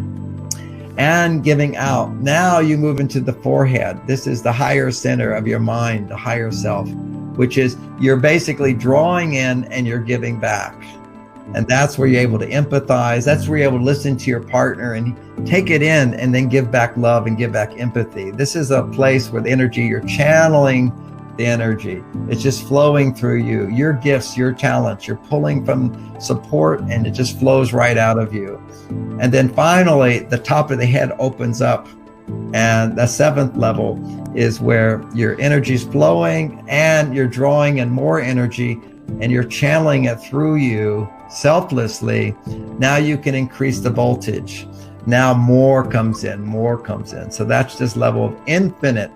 and giving out. Now you move into the forehead. This is the higher center of your mind, the higher self, which is you're basically drawing in and you're giving back. And that's where you're able to empathize. That's where you're able to listen to your partner and take it in and then give back love and give back empathy. This is a place where the energy you're channeling the energy. It's just flowing through you. Your gifts, your talents, you're pulling from support, and it just flows right out of you. And then finally, the top of the head opens up, and the seventh level is where your energy is flowing and you're drawing in more energy and you're channeling it through you selflessly. Now you can increase the voltage. Now more comes in. So that's this level of infinite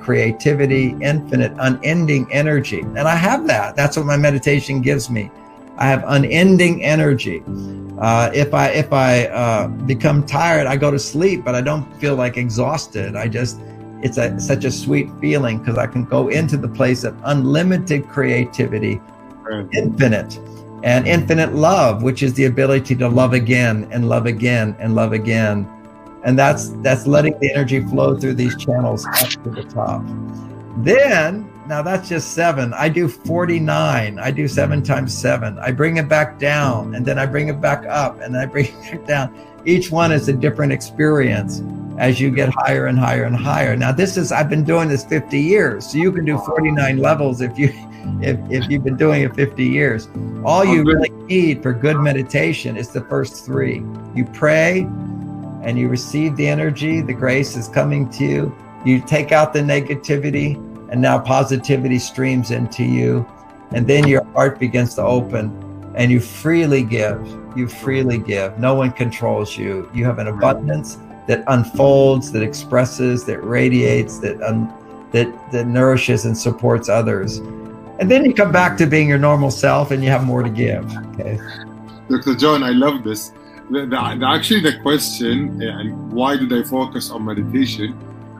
creativity, infinite unending energy. And I have that. That's what my meditation gives me. I have unending energy. If I become tired, I go to sleep, but I don't feel like exhausted. It's such a sweet feeling because I can go into the place of unlimited creativity, infinite. And infinite love, which is the ability to love again and love again and love again. And that's letting the energy flow through these channels up to the top. Then, now that's just 7. I do 49. I do 7 times 7. I bring it back down, and then I bring it back up, and I bring it back down. Each one is a different experience as you get higher and higher and higher. Now I've been doing this 50 years. So you can do 49 levels if you've been doing it 50 years. All you really need for good meditation is the first 3. You pray and you receive the energy, the grace is coming to you. You take out the negativity, and now positivity streams into you. And then your heart begins to open and you freely give. No one controls you. You have an abundance that unfolds, that expresses, that radiates, that nourishes and supports others. And then you come back to being your normal self and you have more to give. Okay. Dr. John, I love this. Actually, the question, and why did I focus on meditation?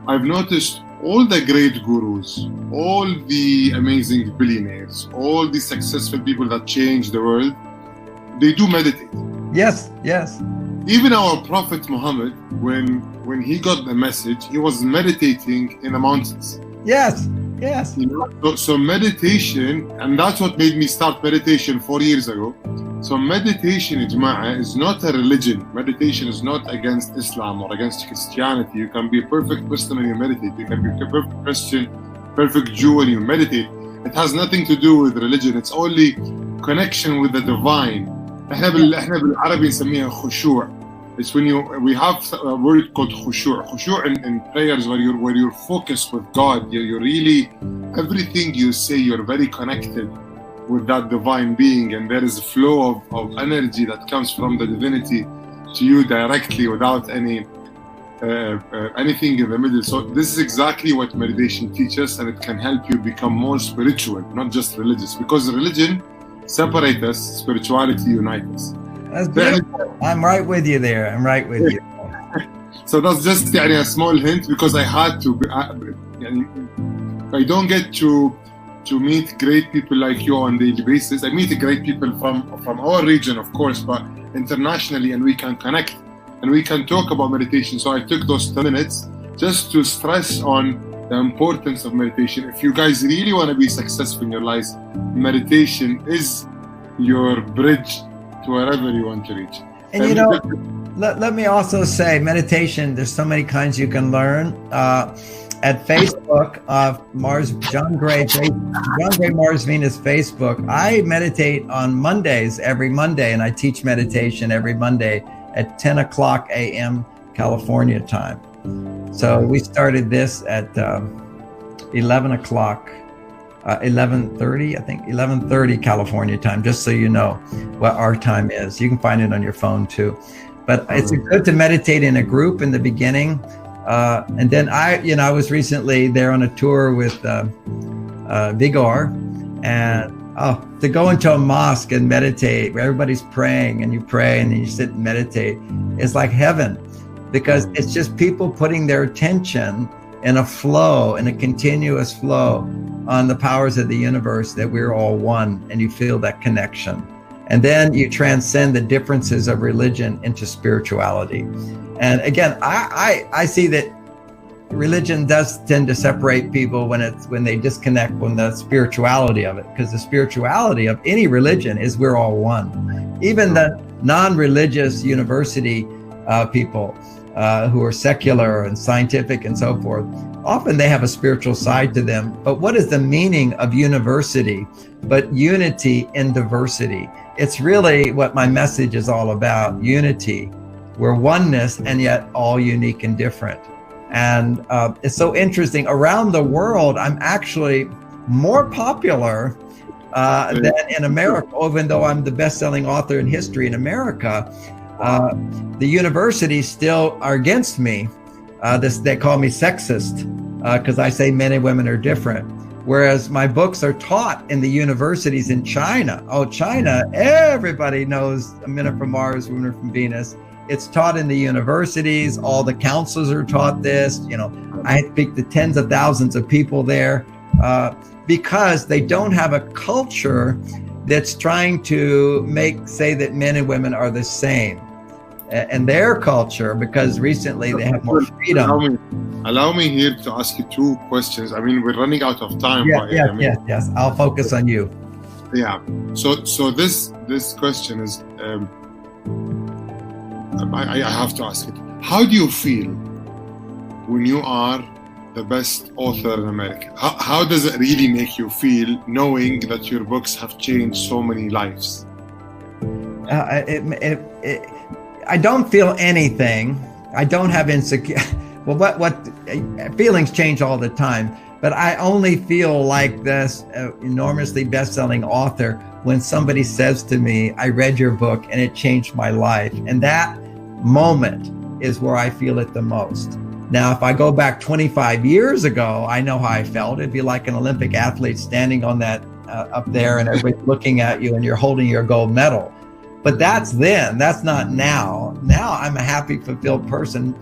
I've noticed all the great gurus, all the amazing billionaires, all the successful people that change the world, they do meditate. Yes. Even our Prophet Muhammad, when he got the message, he was meditating in the mountains. Yes. You know? So meditation, and that's what made me start meditation 4 years ago. So meditation, Ijma'a, is not a religion. Meditation is not against Islam or against Christianity. You can be a perfect Muslim and you meditate. You can be a perfect Christian, perfect Jew and you meditate. It has nothing to do with religion. It's only connection with the divine. احنا بالعربي نسميها خشوع. It's when we have a word called khushu'. Khushu' in prayers where you're focused with God. You're really, everything you say, you're very connected with that divine being, and there is a flow of energy that comes from the divinity to you directly without anything in the middle. So this is exactly what meditation teaches, and it can help you become more spiritual, not just religious, because religion separates us, spirituality unites us. That's beautiful. I'm right with you there. You. So that's just a small hint, because I had to. I don't get to meet great people like you on a daily basis. I meet great people from our region, of course, but internationally, and we can connect and we can talk about meditation. So I took those 10 minutes just to stress on the importance of meditation. If you guys really want to be successful in your lives, meditation is your bridge to wherever you want to reach. And let me also say, meditation, there's so many kinds you can learn. At Facebook, John Gray Mars Venus Facebook, I meditate on Mondays, every Monday, and I teach meditation every Monday at 10 o'clock a.m. California time. So we started this at 11 o'clock, 11:30, I think, 11:30 California time, just so you know what our time is. You can find it on your phone too. But it's good to meditate in a group in the beginning. And then I was recently there on a tour with Vigor, and to go into a mosque and meditate where everybody's praying and you pray and then you sit and meditate, it's like heaven, because it's just people putting their attention in a flow, in a continuous flow on the powers of the universe, that we're all one, and you feel that connection. And then you transcend the differences of religion into spirituality. And again, I see that religion does tend to separate people when they disconnect from the spirituality of it, because the spirituality of any religion is we're all one. Even the non-religious university people, who are secular and scientific and so forth, often they have a spiritual side to them. But what is the meaning of university but unity in diversity? It's really what my message is all about, unity. We're oneness and yet all unique and different. And it's so interesting. Around the world, I'm actually more popular than in America, even though I'm the best-selling author in history in America. The universities still are against me. They call me sexist because I say men and women are different. Whereas my books are taught in the universities in China. Oh, China, everybody knows men are from Mars, women are from Venus. It's taught in the universities. All the counselors are taught this. You know, I speak to tens of thousands of people there because they don't have a culture that's trying to say that men and women are the same. And their culture, because recently they have more freedom. Allow me here to ask you two questions. I mean, we're running out of time. Yes. I'll focus on you. Yeah. So this question is, I have to ask it. How do you feel when you are the best author in America? How does it really make you feel knowing that your books have changed so many lives? I don't feel anything. I don't have insecure. Well, what feelings change all the time, but I only feel like this enormously best-selling author when somebody says to me, I read your book and it changed my life. And that moment is where I feel it the most. Now, if I go back 25 years ago, I know how I felt. It'd be like an Olympic athlete standing on that up there and everybody's looking at you and you're holding your gold medal. But that's then, that's not now. Now I'm a happy, fulfilled person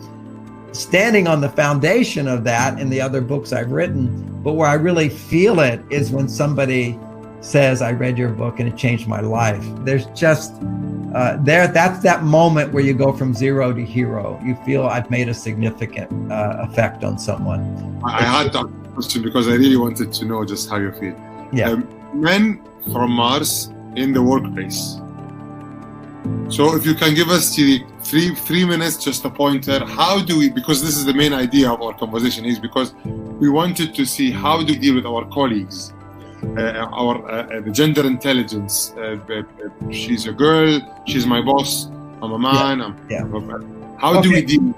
standing on the foundation of that in the other books I've written. But where I really feel it is when somebody says, I read your book and it changed my life. There's just, that's that moment where you go from zero to hero. You feel I've made a significant effect on someone. I had that question because I really wanted to know just how you feel. Yeah. Men from Mars in the workplace. So if you can give us three minutes, just a pointer, how do we, because this is the main idea of our conversation, is because we wanted to see how do we deal with our colleagues, the gender intelligence. She's a girl, she's my boss, I'm a man. How do we deal?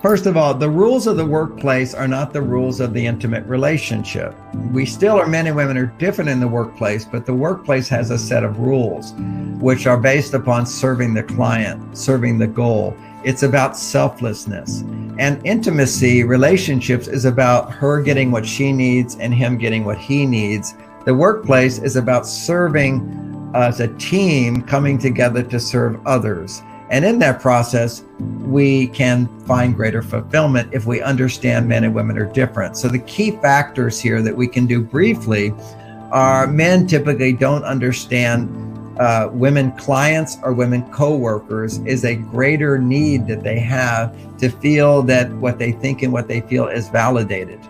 First of all, the rules of the workplace are not the rules of the intimate relationship. We still are, men and women are different in the workplace, but the workplace has a set of rules which are based upon serving the client, serving the goal. It's about selflessness. And intimacy, relationships, is about her getting what she needs and him getting what he needs. The workplace is about serving as a team, coming together to serve others. And in that process, we can find greater fulfillment if we understand men and women are different. So the key factors here that we can do briefly are men typically don't understand women clients or women co-workers is a greater need that they have to feel that what they think and what they feel is validated.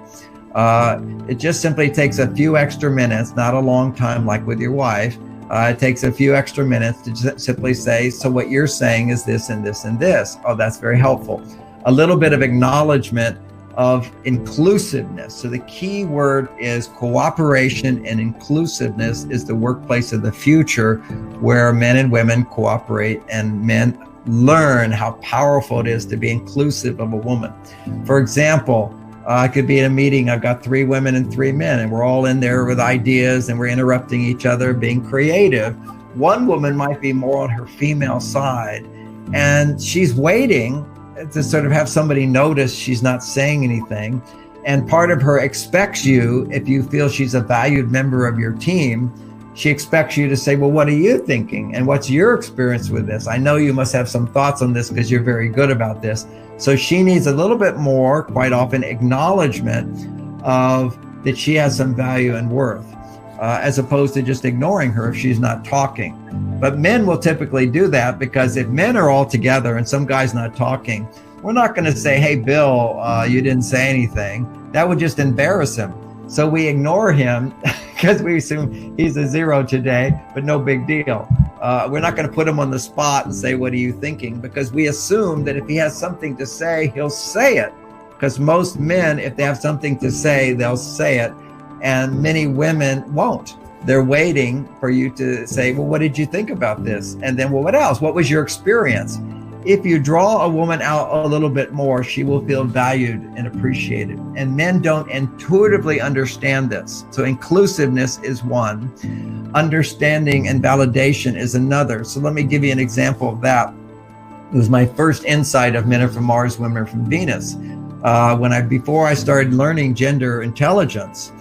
It just simply takes a few extra minutes, not a long time like with your wife. It takes a few extra minutes to just simply say, so what you're saying is this and this and this. Oh, that's very helpful. A little bit of acknowledgement of inclusiveness. So the key word is cooperation, and inclusiveness is the workplace of the future where men and women cooperate and men learn how powerful it is to be inclusive of a woman. For example, I could be in a meeting, I've got 3 women and 3 men, and we're all in there with ideas and we're interrupting each other, being creative. One woman might be more on her female side and she's waiting to sort of have somebody notice she's not saying anything. And part of her expects you, if you feel she's a valued member of your team, she expects you to say, well, what are you thinking? And what's your experience with this? I know you must have some thoughts on this because you're very good about this. So she needs a little bit more, quite often, acknowledgement of that she has some value and worth, as opposed to just ignoring her if she's not talking. But men will typically do that because if men are all together and some guy's not talking, we're not going to say, hey, Bill, you didn't say anything. That would just embarrass him. So we ignore him because we assume he's a zero today, but no big deal. We're not going to put him on the spot and say, what are you thinking? Because we assume that if he has something to say, he'll say it. Because most men, if they have something to say, they'll say it. And many women won't. They're waiting for you to say, well, what did you think about this? And then, well, what else? What was your experience? If you draw a woman out a little bit more, she will feel valued and appreciated. And men don't intuitively understand this. So inclusiveness is one. Understanding and validation is another. So let me give you an example of that. It was my first insight of men are from Mars, women are from Venus. Before I started learning gender intelligence,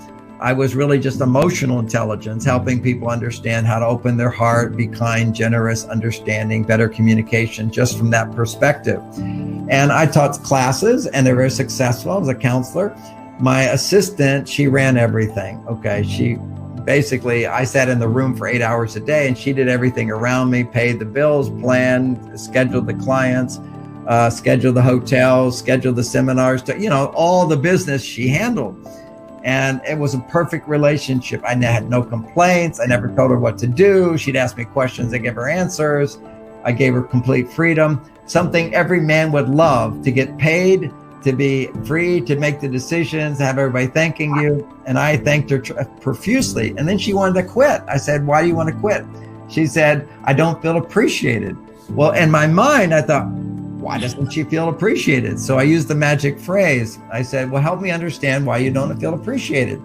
I was really just emotional intelligence, helping people understand how to open their heart, be kind, generous, understanding, better communication, just from that perspective. And I taught classes and they're very successful. I was a counselor. My assistant, she ran everything. Okay. I sat in the room for 8 hours a day and she did everything around me, paid the bills, planned, scheduled the clients, scheduled the hotels, scheduled the seminars, all the business she handled. And it was a perfect relationship. I had no complaints. I never told her what to do. She'd ask me questions. I gave her answers. I gave her complete freedom, something every man would love, to get paid, to be free, to make the decisions, have everybody thanking you. And I thanked her profusely. And then she wanted to quit. I said, why do you want to quit? She said, I don't feel appreciated. Well, in my mind, I thought, why doesn't she feel appreciated? So I used the magic phrase. I said, well, help me understand why you don't feel appreciated.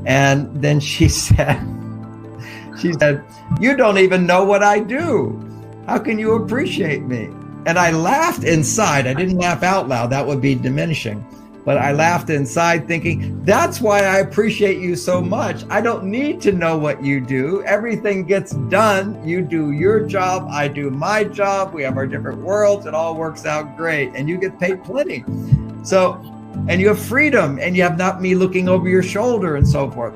And then she said, you don't even know what I do. How can you appreciate me? And I laughed inside. I didn't laugh out loud. That would be diminishing. But I laughed inside thinking, that's why I appreciate you so much. I don't need to know what you do. Everything gets done. You do your job. I do my job. We have our different worlds. It all works out great. And you get paid plenty. So, and you have freedom and you have not me looking over your shoulder and so forth.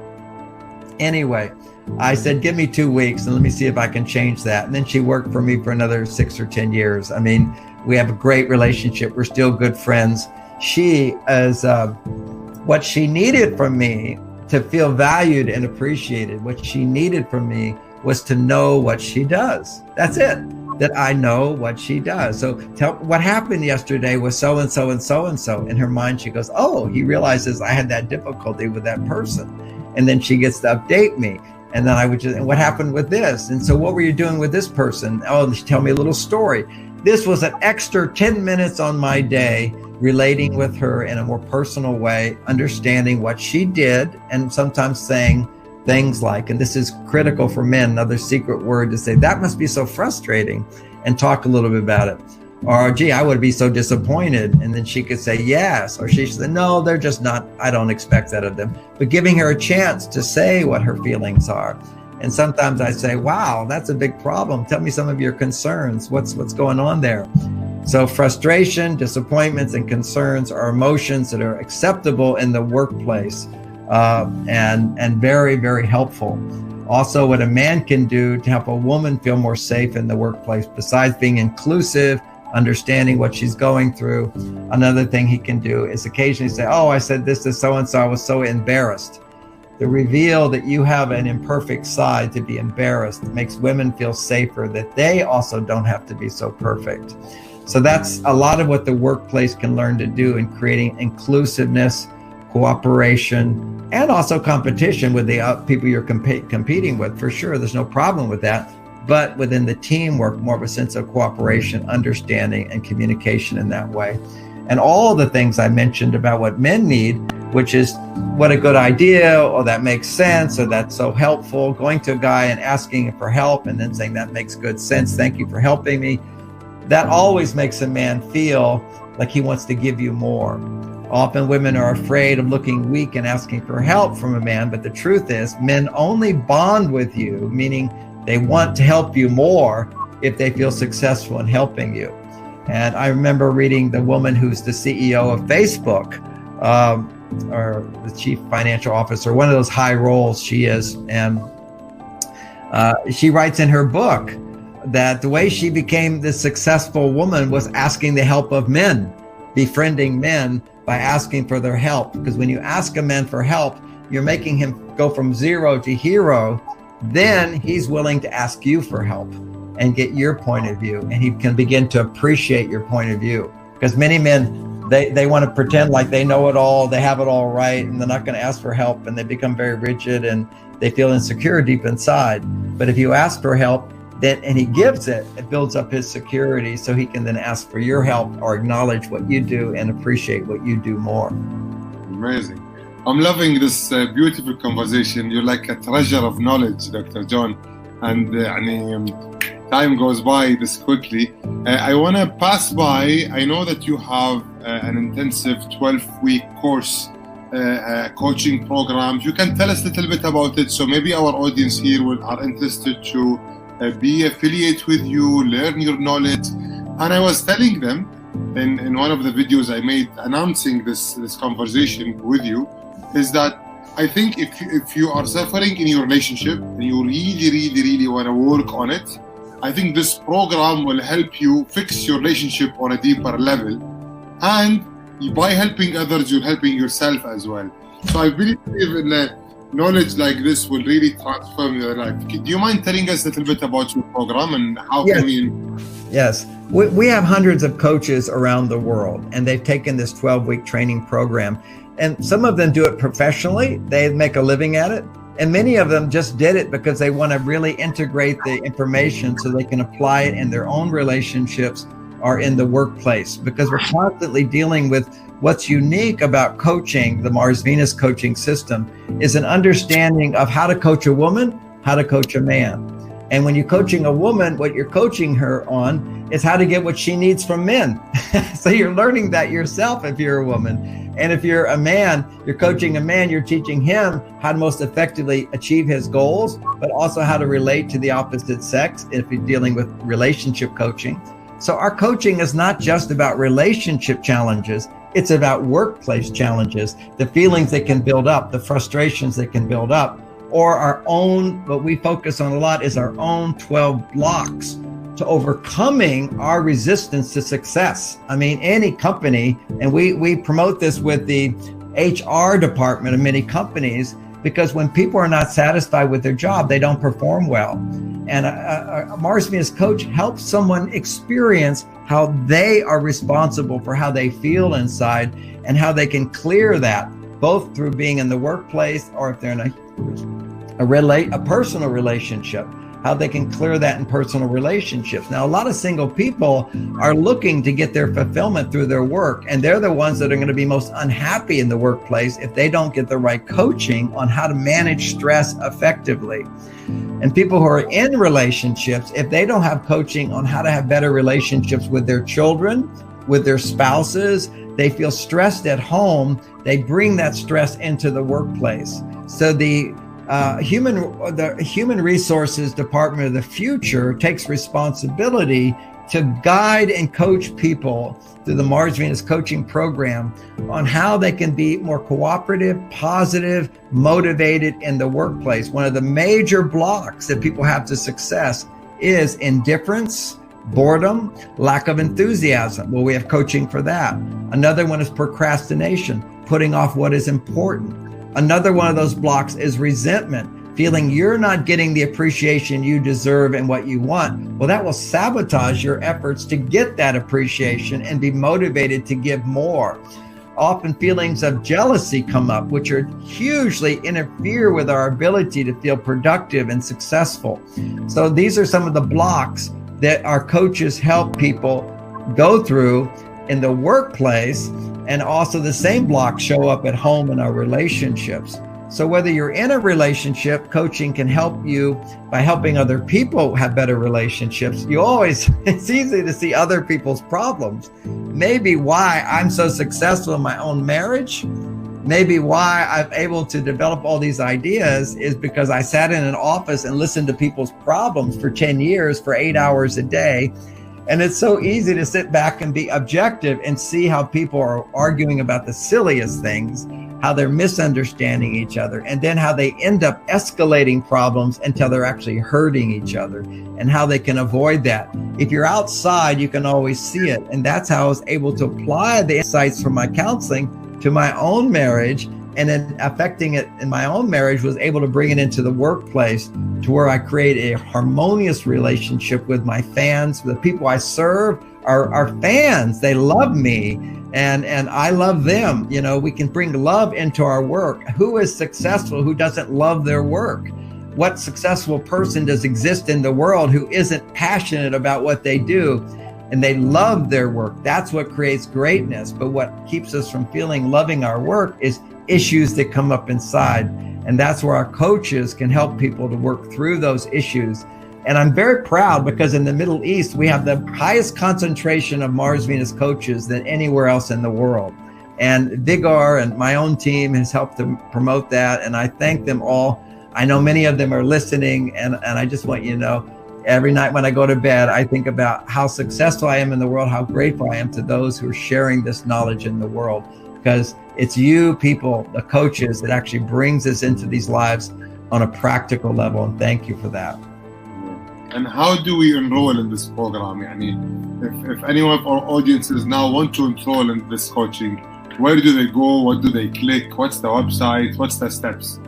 Anyway, I said, give me 2 weeks and let me see if I can change that. And then she worked for me for another 6 or 10 years. I mean, we have a great relationship. We're still good friends. She is what she needed from me to feel valued and appreciated. What she needed from me was to know what she does. That's it, that I know what she does. So what happened yesterday was so-and-so and so-and-so. In her mind, she goes, oh, he realizes I had that difficulty with that person. And then she gets to update me. And then I would just, and what happened with this? And so what were you doing with this person? Oh, she tell me a little story. This was an extra 10 minutes on my day, relating with her in a more personal way, understanding what she did, and sometimes saying things like, and this is critical for men, another secret word to say, that must be so frustrating, and talk a little bit about it. Or, gee, I would be so disappointed. And then she could say yes. Or she said, no, they're just not, I don't expect that of them. But giving her a chance to say what her feelings are. And sometimes I say, wow, that's a big problem. Tell me some of your concerns. What's going on there? So frustration, disappointments, and concerns are emotions that are acceptable in the workplace and very, very helpful. Also, what a man can do to help a woman feel more safe in the workplace, besides being inclusive, understanding what she's going through, another thing he can do is occasionally say, oh, I said this to so-and-so, I was so embarrassed. To reveal that you have an imperfect side, to be embarrassed, makes women feel safer, that they also don't have to be so perfect. So that's a lot of what the workplace can learn to do in creating inclusiveness, cooperation, and also competition with the people you're competing with. For sure, there's no problem with that. But within the teamwork, more of a sense of cooperation, understanding, and communication in that way. And all the things I mentioned about what men need, which is what a good idea, or that makes sense, or that's so helpful, going to a guy and asking for help and then saying that makes good sense, thank you for helping me. That always makes a man feel like he wants to give you more. Often women are afraid of looking weak and asking for help from a man, but the truth is men only bond with you, meaning they want to help you more if they feel successful in helping you. And I remember reading the woman who's the CEO of Facebook, or the chief financial officer, one of those high roles she is. And she writes in her book that the way she became this successful woman was asking the help of men, befriending men by asking for their help. Because when you ask a man for help, you're making him go from zero to hero, then he's willing to ask you for help and get your point of view, and he can begin to appreciate your point of view. Because many men, they want to pretend like they know it all, they have it all right, and they're not going to ask for help, and they become very rigid and they feel insecure deep inside. But if you ask for help, then and he gives it, it builds up his security, so he can then ask for your help or acknowledge what you do and appreciate what you do more. Amazing. I'm loving this beautiful conversation. You're like a treasure of knowledge, Dr. John. And time goes by this quickly. I want to pass by. I know that you have an intensive 12-week course coaching program. You can tell us a little bit about it. So maybe our audience here are interested to be affiliate with you, learn your knowledge. And I was telling them in one of the videos I made announcing this conversation with you, is that I think if you are suffering in your relationship and you really want to work on it, I think this program will help you fix your relationship on a deeper level. And by helping others, you're helping yourself as well. So I believe in knowledge like this will really transform your life. Do you mind telling us a little bit about your program and how can we... Yes. We have hundreds of coaches around the world, and they've taken this 12-week training program. And some of them do it professionally. They make a living at it. And many of them just did it because they want to really integrate the information so they can apply it in their own relationships or in the workplace. Because we're constantly dealing with what's unique about coaching, the Mars-Venus coaching system, is an understanding of how to coach a woman, how to coach a man. And when you're coaching a woman, what you're coaching her on is how to get what she needs from men. So you're learning that yourself if you're a woman. And if you're a man, you're coaching a man, you're teaching him how to most effectively achieve his goals, but also how to relate to the opposite sex if you're dealing with relationship coaching. So our coaching is not just about relationship challenges, it's about workplace challenges, the feelings that can build up, the frustrations that can build up, or our own, what we focus on a lot is our own 12 blocks to overcoming our resistance to success. I mean, any company, and we promote this with the HR department of many companies, because when people are not satisfied with their job, they don't perform well. And a Mars-Venus coach helps someone experience how they are responsible for how they feel inside and how they can clear that, both through being in the workplace or if they're in a personal relationship, how they can clear that in personal relationships. Now, a lot of single people are looking to get their fulfillment through their work, and they're the ones that are going to be most unhappy in the workplace if they don't get the right coaching on how to manage stress effectively. And people who are in relationships, if they don't have coaching on how to have better relationships with their children, with their spouses, they feel stressed at home, they bring that stress into the workplace. So the Human Resources Department of the future takes responsibility to guide and coach people through the Mars-Venus coaching program on how they can be more cooperative, positive, motivated in the workplace. One of the major blocks that people have to success is indifference, boredom, lack of enthusiasm. Well, we have coaching for that. Another one is procrastination, putting off what is important. Another one of those blocks is resentment, feeling you're not getting the appreciation you deserve and what you want. Well, that will sabotage your efforts to get that appreciation and be motivated to give more. Often feelings of jealousy come up, which are hugely interfere with our ability to feel productive and successful. So these are some of the blocks that our coaches help people go through in the workplace, and also the same blocks show up at home in our relationships. So whether you're in a relationship, coaching can help you by helping other people have better relationships. It's easy to see other people's problems. Maybe why I'm so successful in my own marriage, maybe why I'm able to develop all these ideas is because I sat in an office and listened to people's problems for 10 years for 8 hours a day. And it's so easy to sit back and be objective and see how people are arguing about the silliest things, how they're misunderstanding each other, and then how they end up escalating problems until they're actually hurting each other, and how they can avoid that. If you're outside, you can always see it. And that's how I was able to apply the insights from my counseling to my own marriage and then affecting it in my own marriage, was able to bring it into the workplace to where I create a harmonious relationship with my fans. The people I serve are fans. They love me and I love them. You know, we can bring love into our work. Who is successful who doesn't love their work? What successful person does exist in the world who isn't passionate about what they do and they love their work? That's what creates greatness. But what keeps us from loving our work is issues that come up inside. And that's where our coaches can help people to work through those issues. And I'm very proud because in the Middle East, we have the highest concentration of Mars Venus coaches than anywhere else in the world. And Vigar and my own team has helped to promote that. And I thank them all. I know many of them are listening. And I just want you to know, every night when I go to bed, I think about how successful I am in the world, how grateful I am to those who are sharing this knowledge in the world. Because it's you people, the coaches, that actually brings us into these lives on a practical level. And thank you for that. And how do we enroll in this program? Yani, if any of our audiences now want to enroll in this coaching, where do they go? What do they click? What's the website? What's the steps?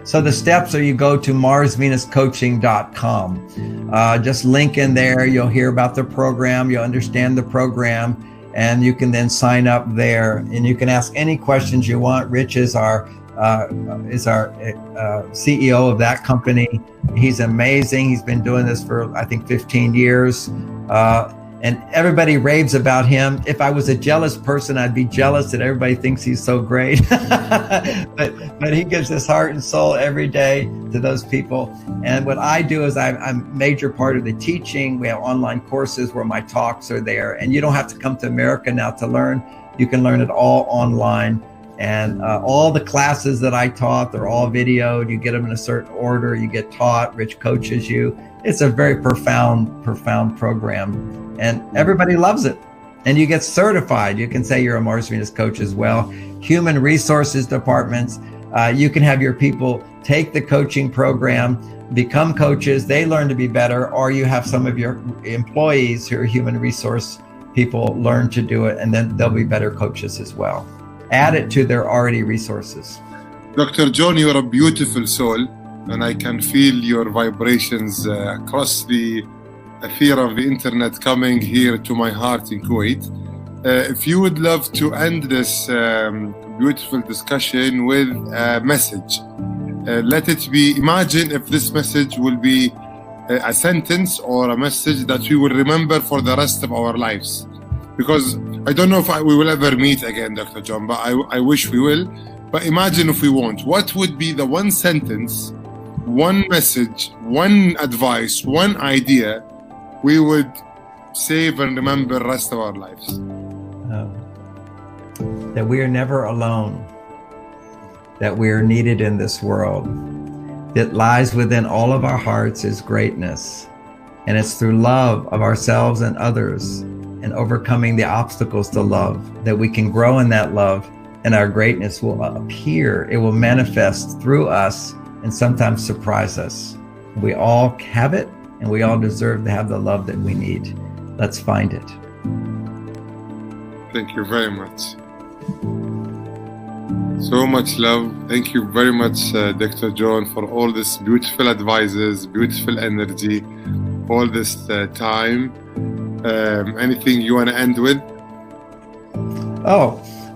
So the steps are you go to marsvenuscoaching.com. Just link in there. You'll hear about the program. You'll understand the program. And you can then sign up there. And you can ask any questions you want. Rich is our CEO of that company. He's amazing. He's been doing this for, I think, 15 years. And everybody raves about him. If I was a jealous person, I'd be jealous that everybody thinks he's so great. but he gives his heart and soul every day to those people. And what I do is I'm a major part of the teaching. We have online courses where my talks are there. And you don't have to come to America now to learn. You can learn it all online. And all the classes that I taught, they're all videoed. You get them in a certain order. You get taught. Rich coaches you. It's a very profound program. And everybody loves it. And you get certified. You can say you're a Mars Venus coach as well. Human resources departments. You can have your people take the coaching program, become coaches. They learn to be better. Or you have some of your employees who are human resource people learn to do it. And then they'll be better coaches as well. Add it to their already resources. Dr. John, you're a beautiful soul, and I can feel your vibrations across the ether of the internet coming here to my heart in Kuwait. If you would love to end this beautiful discussion with a message, let it be, imagine if this message will be a sentence or a message that we will remember for the rest of our lives. Because I don't know if we will ever meet again, Dr. John, but I wish we will. But imagine if we won't. What would be the one sentence, one message, one advice, one idea we would save and remember the rest of our lives? That we are never alone. That we are needed in this world. That lies within all of our hearts is greatness. And it's through love of ourselves and others and overcoming the obstacles to love that we can grow in that love, and our greatness will appear. It will manifest through us and sometimes surprise us. We all have it, and we all deserve to have the love that we need. Let's find it. Thank you very much. So much love. Thank you very much, Dr. John, for all this beautiful advices, beautiful energy, all this time. Anything you want to end with?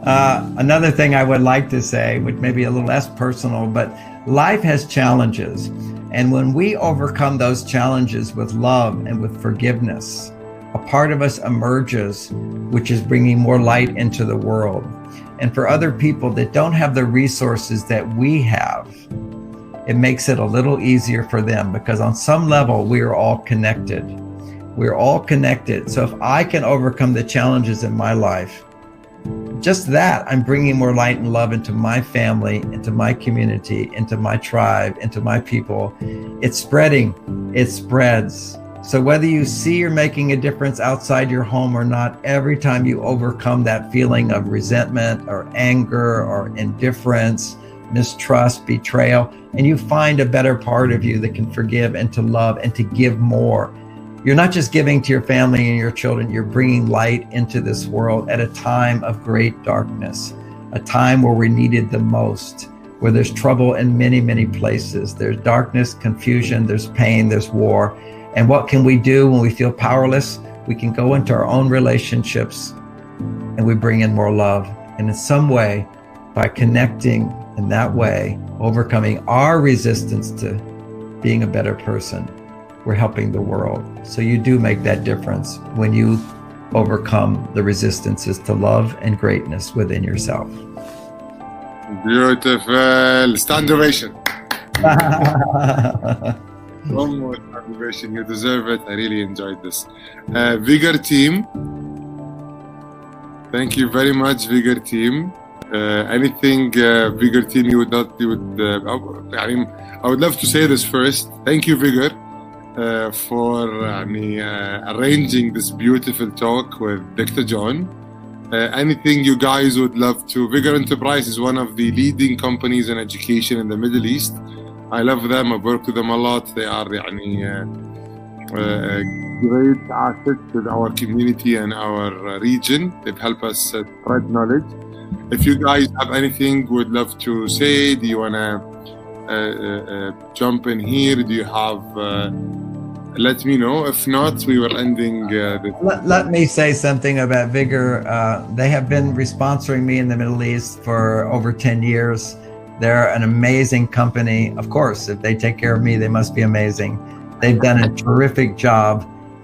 Another thing I would like to say, which may be a little less personal, but life has challenges. And when we overcome those challenges with love and with forgiveness, a part of us emerges, which is bringing more light into the world. And for other people that don't have the resources that we have, it makes it a little easier for them, because on some level, we are all connected. We're all connected. So if I can overcome the challenges in my life, just that, I'm bringing more light and love into my family, into my community, into my tribe, into my people. It's spreading, it spreads. So whether you see you're making a difference outside your home or not, every time you overcome that feeling of resentment or anger or indifference, mistrust, betrayal, and you find a better part of you that can forgive and to love and to give more. You're not just giving to your family and your children, you're bringing light into this world at a time of great darkness, a time where we needed the most, where there's trouble in many, many places. There's darkness, confusion, there's pain, there's war. And what can we do when we feel powerless? We can go into our own relationships and we bring in more love. And in some way, by connecting in that way, overcoming our resistance to being a better person, we're helping the world. So you do make that difference when you overcome the resistances to love and greatness within yourself. Beautiful. Stand ovation. One more stand ovation. You deserve it. I really enjoyed this. Vigor team. Thank you very much, Vigor team. Anything Vigor team I would love to say this first. Thank you, Vigor, for arranging this beautiful talk with Dr. John. Anything you guys would love to. Vigor Enterprise is one of the leading companies in education in the Middle East. I love them. I work with them a lot. They are great assets with our community and our region. They've helped us spread knowledge. If you guys have anything would love to say, do you want to jump in here? Do you have... let me know. If not, we were ending this. Let me say something about Vigor. They have been sponsoring me in the Middle East for over 10 years. They're an amazing company. Of course, if they take care of me, they must be amazing. They've done a terrific job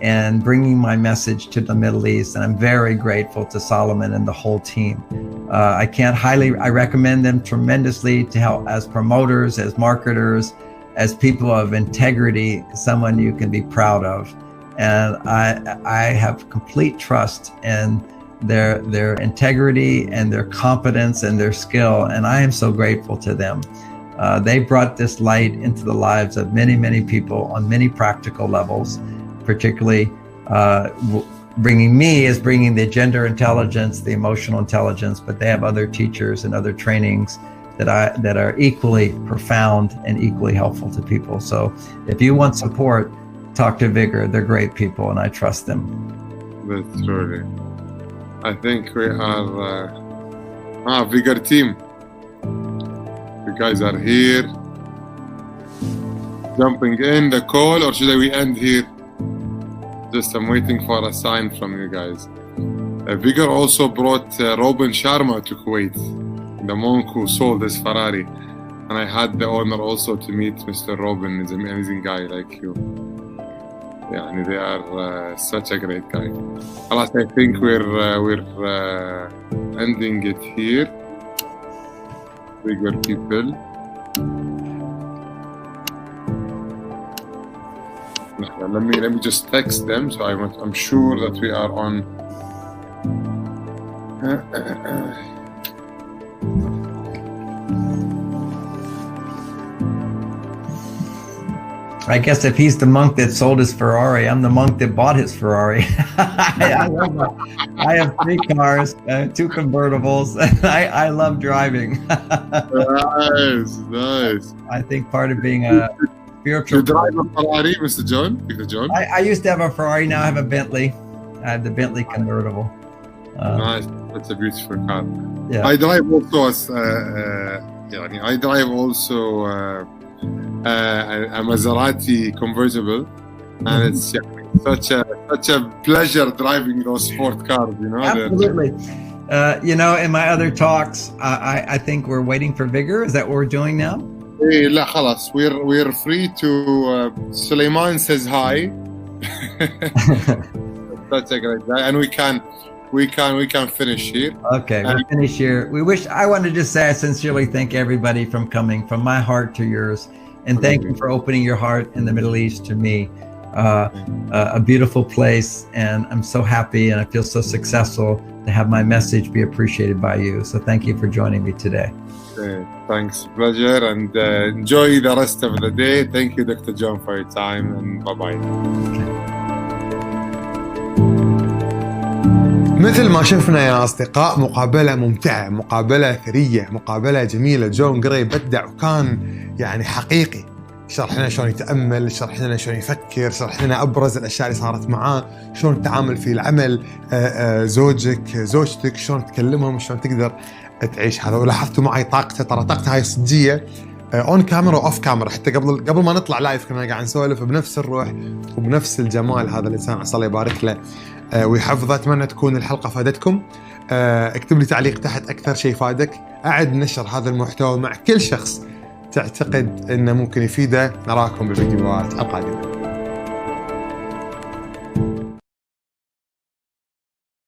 in bringing my message to the Middle East, and I'm very grateful to Solomon and the whole team. I recommend them tremendously to help as promoters, as marketers, as people of integrity, someone you can be proud of. And I have complete trust in their integrity and their competence and their skill, and I am so grateful to them. They brought this light into the lives of many, many people on many practical levels, particularly bringing the gender intelligence, the emotional intelligence, but they have other teachers and other trainings that are equally profound and equally helpful to people. So if you want support, talk to Vigor. They're great people and I trust them. That's truly. I think we are Vigor team. You guys are here. Jumping in the call, or should we end here? Just I'm waiting for a sign from you guys. Vigor also brought Robin Sharma to Kuwait, the monk who sold his Ferrari, and I had the honor also to meet Mr. Robin. He's an amazing guy like you. Yeah, they are such a great guy. I think we're ending it here. Vigor people. Let me just text them so I'm sure that we are on. I guess if he's the monk that sold his Ferrari, I'm the monk that bought his Ferrari. I have 3 cars, 2 convertibles. I love driving. Nice. I think part of being a spiritual... You drive a Ferrari, Mr. John? I used to have a Ferrari, now I have a Bentley. I have the Bentley convertible. Nice. That's a beautiful car. Yeah. I drive also a Maserati convertible, and it's such a pleasure driving those sport cars. Absolutely. In my other talks, I think we're waiting for Vigor. Is that what we're doing now? لا خلاص, we're free to. Suleiman says hi. That's a great guy, and we can finish here. Okay, we'll finish here. I want to just say I sincerely thank everybody from coming from my heart to yours, and thank you for opening your heart in the Middle East to me. A beautiful place, and I'm so happy and I feel so successful to have my message be appreciated by you. So thank you for joining me today. Thanks, pleasure, and enjoy the rest of the day. Thank you, Dr. John, for your time, and bye-bye. مثل ما شفنا يا أصدقاء، مقابلة ممتعة، مقابلة ثرية، مقابلة جميلة. جون جراي بدع وكان حقيقي. شرح لنا شلون يتأمل، شرح لنا شلون يفكر، شرح لنا أبرز الأشياء اللي صارت معاه، شلون التعامل في العمل، زوجتك، شلون تكلمهم، شلون تقدر تعيش هذا. ولاحظتوا معي طاقته، ترى طاقته هاي صجيه اون كاميرا واوف كاميرا، حتى قبل ما نطلع لايف كنا قاعد نسولف بنفس الروح وبنفس الجمال. هذا الانسان عسى الله يبارك له ويحفظه. اتمنى تكون الحلقه فادتكم. اكتب لي تعليق تحت اكثر شيء فادك. اعد نشر هذا المحتوى مع كل شخص تعتقد انه ممكن يفيده. نراكم بالفيديوهات القادمه.